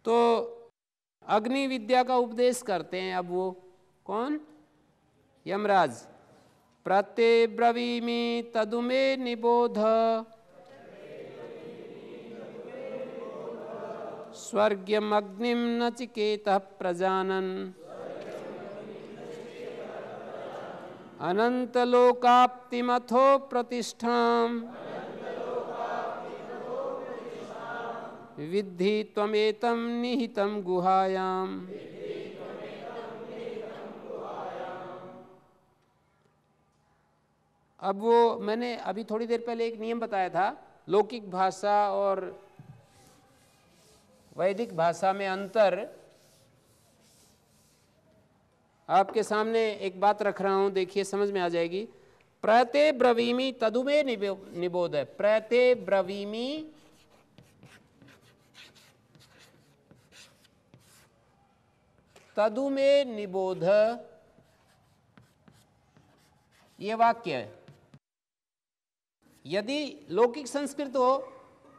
तो अग्नि विद्या का उपदेश करते हैं। अब वो कौन? यमराज। प्रत्यब्रवीमि तदुमे निबोध, स्वर्ग्यम अग्निम नचिकेतः प्रजानन्, अनंतलोकाप्तिमथो प्रतिष्ठाम् विद्धि त्वमेतं निहितं गुहायाम्। अब वो मैंने अभी थोड़ी देर पहले एक नियम बताया था, लौकिक भाषा और वैदिक भाषा में अंतर। आपके सामने एक बात रख रहा हूं, देखिए समझ में आ जाएगी। प्रते ब्रवीमि तदुमे निबोध है। प्रते ब्रवीमि तदुमे निबोध, ये वाक्य है। यदि लौकिक संस्कृत हो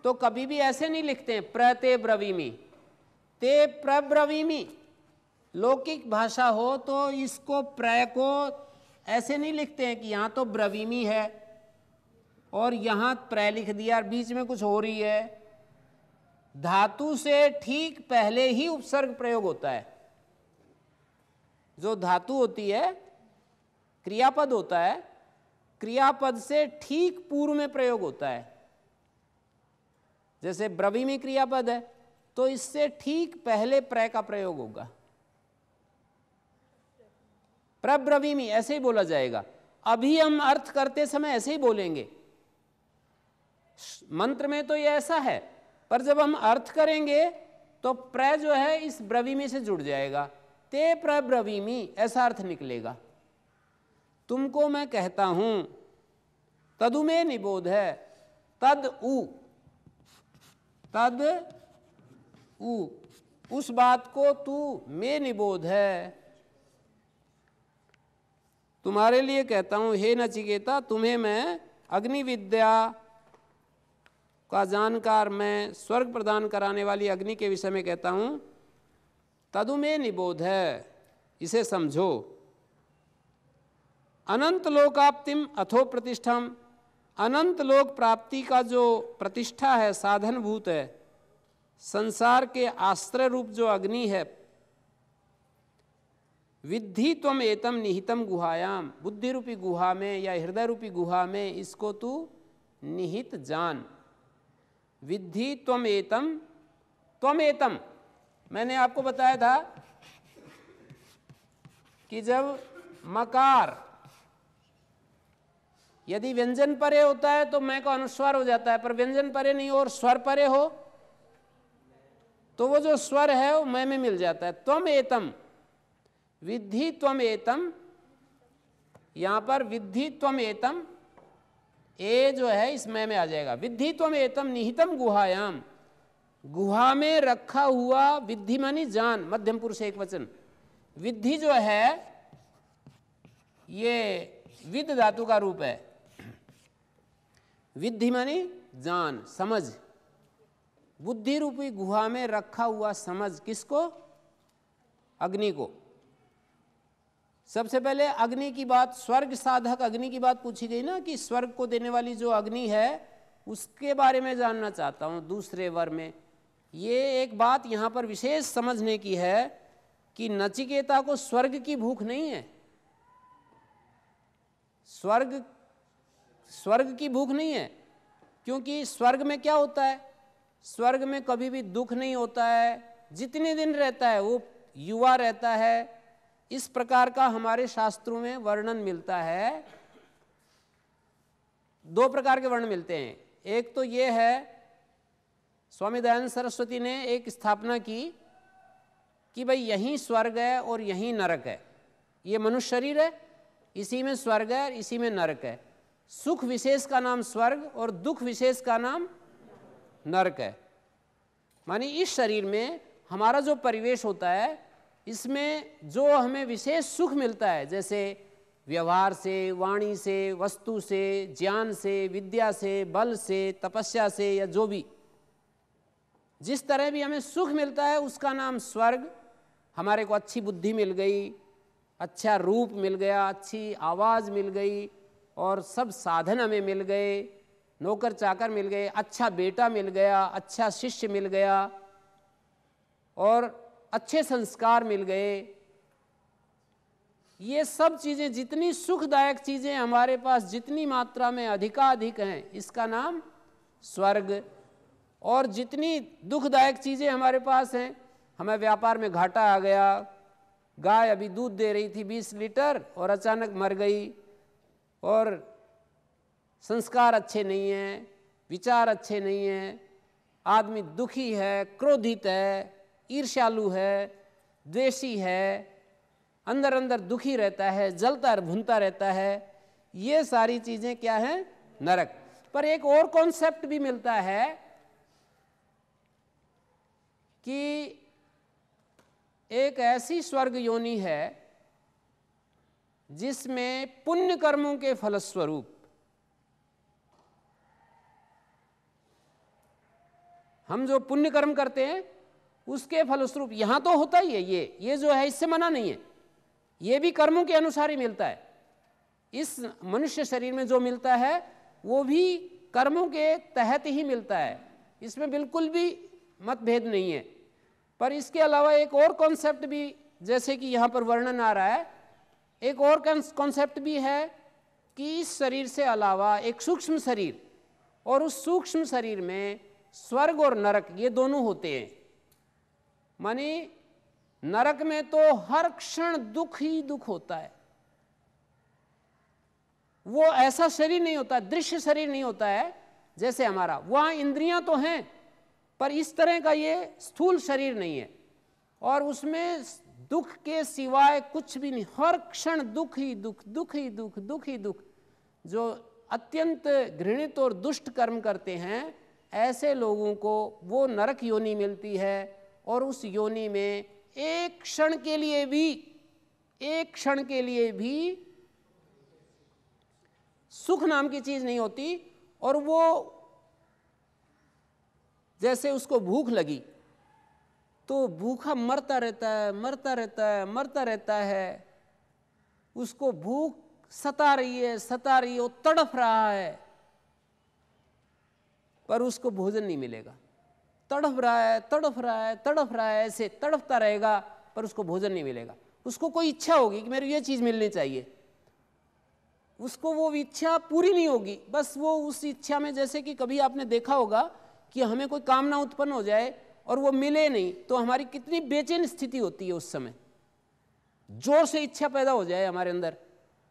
तो कभी भी ऐसे नहीं लिखते हैं प्रते ब्रवीमि, ते प्रब्रवीमि। लौकिक भाषा हो तो इसको प्रय को ऐसे नहीं लिखते हैं कि यहां तो ब्रवीमि है और यहां प्रय लिख दिया और बीच में कुछ हो रही है। धातु से ठीक पहले ही उपसर्ग प्रयोग होता है। जो धातु होती है, क्रियापद होता है, क्रियापद से ठीक पूर्व में प्रयोग होता है। जैसे ब्रवीमि क्रियापद है तो इससे ठीक पहले प्रय का प्रयोग होगा। प्रब्रवीमि ऐसे ही बोला जाएगा। अभी हम अर्थ करते समय ऐसे ही बोलेंगे। मंत्र में तो ये ऐसा है, पर जब हम अर्थ करेंगे तो प्रय जो है इस ब्रवीमि से जुड़ जाएगा। ते प्रब्रवीमि ऐसा अर्थ निकलेगा। तुमको मैं कहता हूं, तदु में निबोध है। तद उ, तद उ, उस बात को तू में निबोध है। तुम्हारे लिए कहता हूं हे नचिकेता, तुम्हें मैं अग्नि विद्या का जानकार, मैं स्वर्ग प्रदान कराने वाली अग्नि के विषय में कहता हूं। तदु में निबोध है, इसे समझो। अनंत लोकाप्तिम अथो प्रतिष्ठम, अनंत लोक प्राप्ति का जो प्रतिष्ठा है, साधनभूत है, संसार के आश्रय रूप जो अग्नि है। विद्धि त्वम एतम निहितम गुहायाम, बुद्धि रूपी गुहा में या हृदय रूपी गुहा में इसको तू निहित जान। विद्धि त्वम एतम, त्वम एतम मैंने आपको बताया था कि जब मकार यदि व्यंजन परे होता है तो मैं का अनुस्वार हो जाता है, पर व्यंजन परे नहीं और स्वर परे हो तो वो जो स्वर है वो मैं में मिल जाता है। त्वम एतम, विद्धि त्वम एतम, यहां पर विद्धि त्वम एतम, ए जो है इस मैं में आ जाएगा। विद्धि त्वम एतम निहितम गुहायाम, गुहा में रखा हुआ। विद्धि मानी जान, मध्यम पुरुष एक वचन। विद्धि जो है ये विद धातु का रूप है। विद्धि मानी जान, समझ। बुद्धि रूपी गुहा में रखा हुआ समझ, किसको? अग्नि को। सबसे पहले अग्नि की बात, स्वर्ग साधक अग्नि की बात पूछी गई ना, कि स्वर्ग को देने वाली जो अग्नि है उसके बारे में जानना चाहता हूं दूसरे वर में। ये एक बात यहां पर विशेष समझने की है कि नचिकेता को स्वर्ग की भूख नहीं है। स्वर्ग की भूख नहीं है, क्योंकि स्वर्ग में क्या होता है? स्वर्ग में कभी भी दुख नहीं होता है, जितने दिन रहता है वो युवा रहता है। इस प्रकार का हमारे शास्त्रों में वर्णन मिलता है। दो प्रकार के वर्णन मिलते हैं। एक तो ये है, स्वामी दयानंद सरस्वती ने एक स्थापना की कि भाई यहीं स्वर्ग है और यहीं नरक है। ये मनुष्य शरीर है, इसी में स्वर्ग है और इसी में नरक है। सुख विशेष का नाम स्वर्ग और दुख विशेष का नाम नरक है। मानी इस शरीर में हमारा जो परिवेश होता है, इसमें जो हमें विशेष सुख मिलता है, जैसे व्यवहार से, वाणी से, वस्तु से, ज्ञान से, विद्या से, बल से, तपस्या से, या जो भी जिस तरह भी हमें सुख मिलता है उसका नाम स्वर्ग। हमारे को अच्छी बुद्धि मिल गई, अच्छा रूप मिल गया, अच्छी आवाज़ मिल गई और सब साधन हमें मिल गए, नौकर चाकर मिल गए, अच्छा बेटा मिल गया, अच्छा शिष्य मिल गया और अच्छे संस्कार मिल गए। ये सब चीज़ें, जितनी सुखदायक चीज़ें हमारे पास जितनी मात्रा में अधिकाधिक हैं, इसका नाम स्वर्ग। और जितनी दुखदायक चीज़ें हमारे पास हैं, हमें व्यापार में घाटा आ गया, गाय अभी दूध दे रही थी 20 लीटर और अचानक मर गई, और संस्कार अच्छे नहीं हैं, विचार अच्छे नहीं हैं, आदमी दुखी है, क्रोधित है, ईर्ष्यालु है, द्वेषी है, अंदर अंदर दुखी रहता है, जलता भुनता रहता है, ये सारी चीज़ें क्या हैं? नरक। पर एक और कॉन्सेप्ट भी मिलता है कि एक ऐसी स्वर्ग योनि है जिसमें पुण्य कर्मों के फलस्वरूप हम जो पुण्य कर्म करते हैं उसके फलस्वरूप, यहां तो होता ही है, ये जो है इससे मना नहीं है, ये भी कर्मों के अनुसार ही मिलता है। इस मनुष्य शरीर में जो मिलता है वो भी कर्मों के तहत ही मिलता है, इसमें बिल्कुल भी मतभेद नहीं है। पर इसके अलावा एक और कॉन्सेप्ट भी, जैसे कि यहाँ पर वर्णन आ रहा है, एक और कॉन्सेप्ट भी है कि इस शरीर से अलावा एक सूक्ष्म शरीर, और उस सूक्ष्म शरीर में स्वर्ग और नरक ये दोनों होते हैं। माने नरक में तो हर क्षण दुख ही दुख होता है, वो ऐसा शरीर नहीं होता, दृश्य शरीर नहीं होता है जैसे हमारा। वहां इंद्रियां तो हैं पर इस तरह का ये स्थूल शरीर नहीं है, और उसमें दुख के सिवाय कुछ भी नहीं, हर क्षण दुख ही दुख, दुख ही दुख, दुख ही दुख। जो अत्यंत घृणित और दुष्ट कर्म करते हैं ऐसे लोगों को वो नरक योनि मिलती है, और उस योनि में एक क्षण के लिए भी सुख नाम की चीज नहीं होती। और वो जैसे उसको भूख लगी तो भूखा मरता रहता है, मरता रहता है, मरता रहता है, उसको भूख सता रही है, वो तड़फ रहा है, पर उसको भोजन नहीं मिलेगा। तड़फ रहा है, ऐसे तड़फता रहेगा पर उसको भोजन नहीं मिलेगा। उसको कोई इच्छा होगी कि मेरे ये चीज़ मिलनी चाहिए, उसको वो इच्छा पूरी नहीं होगी। बस वो उस इच्छा में, जैसे कि कभी आपने देखा होगा कि हमें कोई कामना उत्पन्न हो जाए और वो मिले नहीं तो हमारी कितनी बेचैन स्थिति होती है। उस समय जोर से इच्छा पैदा हो जाए हमारे अंदर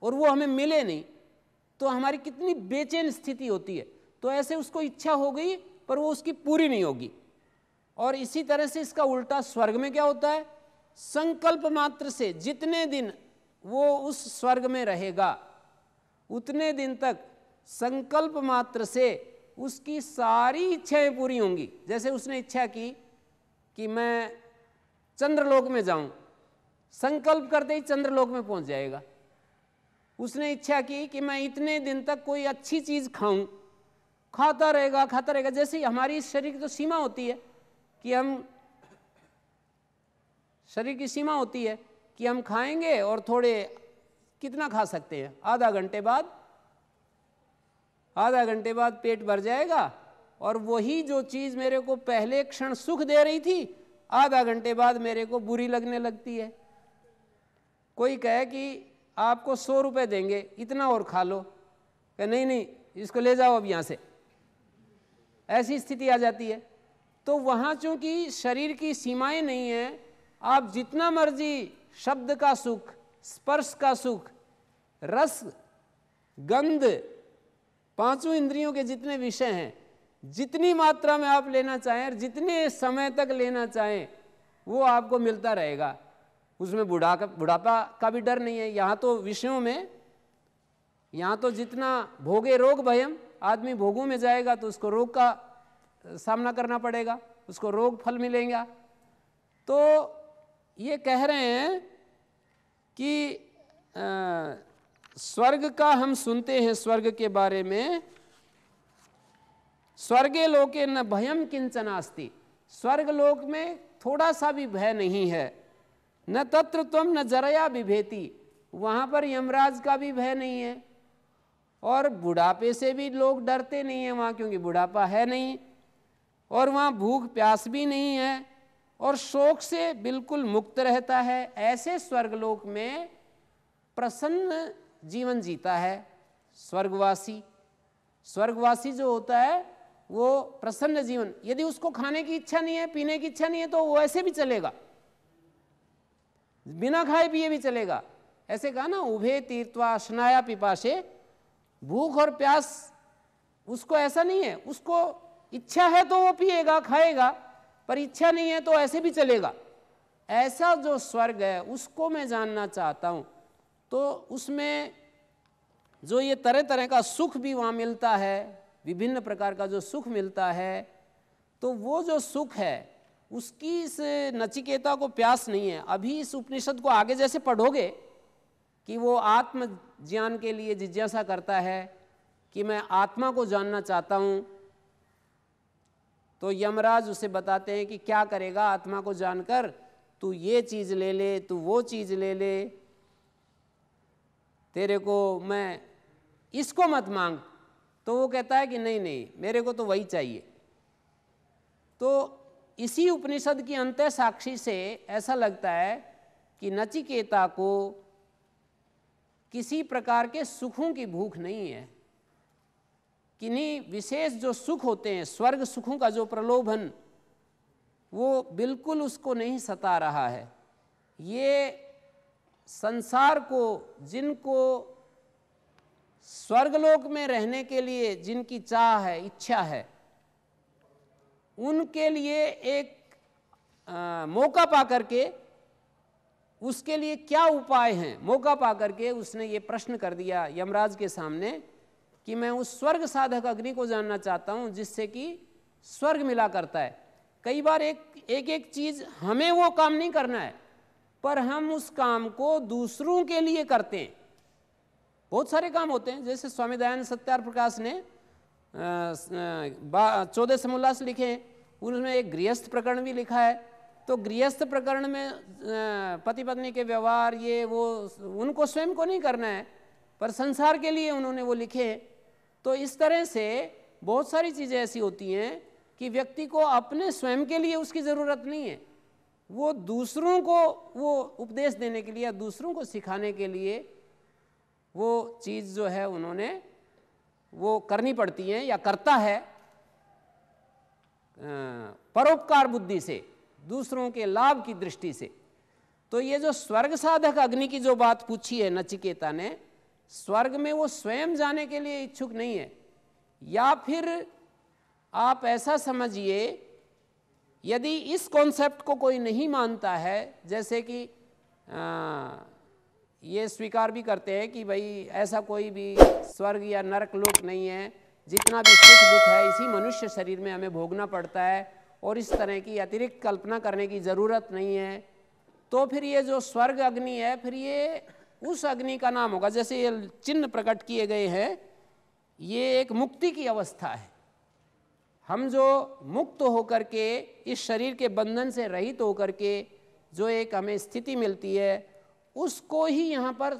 और वो हमें मिले नहीं तो हमारी कितनी बेचैन स्थिति होती है। तो ऐसे उसको इच्छा हो गई पर वो उसकी पूरी नहीं होगी। और इसी तरह से इसका उल्टा स्वर्ग में क्या होता है, संकल्प मात्र से जितने दिन वो उस स्वर्ग में रहेगा उतने दिन तक संकल्प मात्र से उसकी सारी इच्छाएं पूरी होंगी। जैसे उसने इच्छा की कि मैं चंद्रलोक में जाऊं, संकल्प करते ही चंद्रलोक में पहुंच जाएगा। उसने इच्छा की कि मैं इतने दिन तक कोई अच्छी चीज खाऊं, खाता रहेगा। जैसे हमारी इस शरीर की तो सीमा होती है कि हम, शरीर की सीमा होती है कि हम खाएंगे और थोड़े कितना खा सकते हैं, आधा घंटे बाद पेट भर जाएगा। और वही जो चीज़ मेरे को पहले क्षण सुख दे रही थी आधा घंटे बाद मेरे को बुरी लगने लगती है। कोई कहे कि आपको 100 रुपये देंगे, इतना और खा लो, कहे नहीं इसको ले जाओ अब यहाँ से, ऐसी स्थिति आ जाती है। तो वहाँ चूंकि शरीर की सीमाएं नहीं है, आप जितना मर्जी शब्द का सुख, स्पर्श का सुख, रस, गंध, पांचों इंद्रियों के जितने विषय हैं जितनी मात्रा में आप लेना चाहें और जितने समय तक लेना चाहें वो आपको मिलता रहेगा। उसमें बुढ़ापा का भी डर नहीं है। यहाँ तो विषयों में, यहाँ तो जितना भोगे रोग भयम, आदमी भोगों में जाएगा तो उसको रोग का सामना करना पड़ेगा, उसको रोग फल मिलेगा। तो ये कह रहे हैं कि स्वर्ग का हम सुनते हैं, स्वर्ग के बारे में, स्वर्गे लोके न भयम किंचनास्ति, स्वर्ग लोक में थोड़ा सा भी भय नहीं है। न तत्र त्वम न जरया बिभेति, वहाँ पर यमराज का भी भय नहीं है। और बुढ़ापे से भी लोग डरते नहीं हैं वहाँ, क्योंकि बुढ़ापा है नहीं। और वहाँ भूख प्यास भी नहीं है और शोक से बिल्कुल मुक्त रहता है। ऐसे स्वर्गलोक में प्रसन्न जीवन जीता है। स्वर्गवासी, स्वर्गवासी जो होता है वो प्रसन्न जीवन, यदि उसको खाने की इच्छा नहीं है, पीने की इच्छा नहीं है, तो वो ऐसे भी चलेगा, बिना खाए पिए भी चलेगा। ऐसे कहा ना, उभे तीर्थवा स्नाया पिपाशे, भूख और प्यास उसको ऐसा नहीं है, उसको इच्छा है तो वो पिएगा खाएगा, पर इच्छा नहीं है तो ऐसे भी चलेगा। ऐसा जो स्वर्ग है उसको मैं जानना चाहता हूँ। तो उसमें जो ये तरह तरह का सुख भी वहाँ मिलता है, विभिन्न प्रकार का जो सुख मिलता है, तो वो जो सुख है उसकी इस नचिकेता को प्यास नहीं है। अभी इस उपनिषद को आगे जैसे पढ़ोगे कि वो आत्म ज्ञान के लिए जिज्ञासा करता है कि मैं आत्मा को जानना चाहता हूँ, तो यमराज उसे बताते हैं कि क्या करेगा आत्मा को जानकर, तू ये चीज़ ले ले, तू वो चीज़ ले ले, तेरे को मैं इसको मत मांग। तो वो कहता है कि नहीं नहीं, मेरे को तो वही चाहिए। तो इसी उपनिषद की अंतः साक्षी से ऐसा लगता है कि नचिकेता को किसी प्रकार के सुखों की भूख नहीं है, किन्हीं विशेष जो सुख होते हैं, स्वर्ग सुखों का जो प्रलोभन, वो बिल्कुल उसको नहीं सता रहा है। ये संसार को, जिनको स्वर्गलोक में रहने के लिए जिनकी चाह है, इच्छा है, उनके लिए एक मौका पा करके, उसके लिए क्या उपाय हैं, मौका पा करके उसने ये प्रश्न कर दिया यमराज के सामने कि मैं उस स्वर्ग साधक अग्नि को जानना चाहता हूँ जिससे कि स्वर्ग मिला करता है। कई बार एक चीज़ हमें वो काम नहीं करना है, पर हम उस काम को दूसरों के लिए करते हैं। बहुत सारे काम होते हैं, जैसे स्वामी दयानंद सत्यार प्रकाश ने 14 समोल्लास लिखे हैं, उनमें एक गृहस्थ प्रकरण भी लिखा है। तो गृहस्थ प्रकरण में पति पत्नी के व्यवहार, ये वो उनको स्वयं को नहीं करना है, पर संसार के लिए उन्होंने वो लिखे। तो इस तरह से बहुत सारी चीज़ें ऐसी होती हैं कि व्यक्ति को अपने स्वयं के लिए उसकी ज़रूरत नहीं है, वो दूसरों को वो उपदेश देने के लिए या दूसरों को सिखाने के लिए वो चीज़ जो है उन्होंने वो करनी पड़ती है या करता है परोपकार बुद्धि से, दूसरों के लाभ की दृष्टि से। तो ये जो स्वर्ग साधक अग्नि की जो बात पूछी है नचिकेता ने, स्वर्ग में वो स्वयं जाने के लिए इच्छुक नहीं है। या फिर आप ऐसा समझिए, यदि इस कॉन्सेप्ट को कोई नहीं मानता है, जैसे कि ये स्वीकार भी करते हैं कि भाई ऐसा कोई भी स्वर्ग या नरक लोक नहीं है, जितना भी सुख दुख है इसी मनुष्य शरीर में हमें भोगना पड़ता है और इस तरह की अतिरिक्त कल्पना करने की ज़रूरत नहीं है, तो फिर ये जो स्वर्ग अग्नि है, फिर ये उस अग्नि का नाम होगा। जैसे ये चिन्ह प्रकट किए गए हैं, ये एक मुक्ति की अवस्था है। हम जो मुक्त होकर के इस शरीर के बंधन से रहित होकर के जो एक हमें स्थिति मिलती है, उसको ही यहाँ पर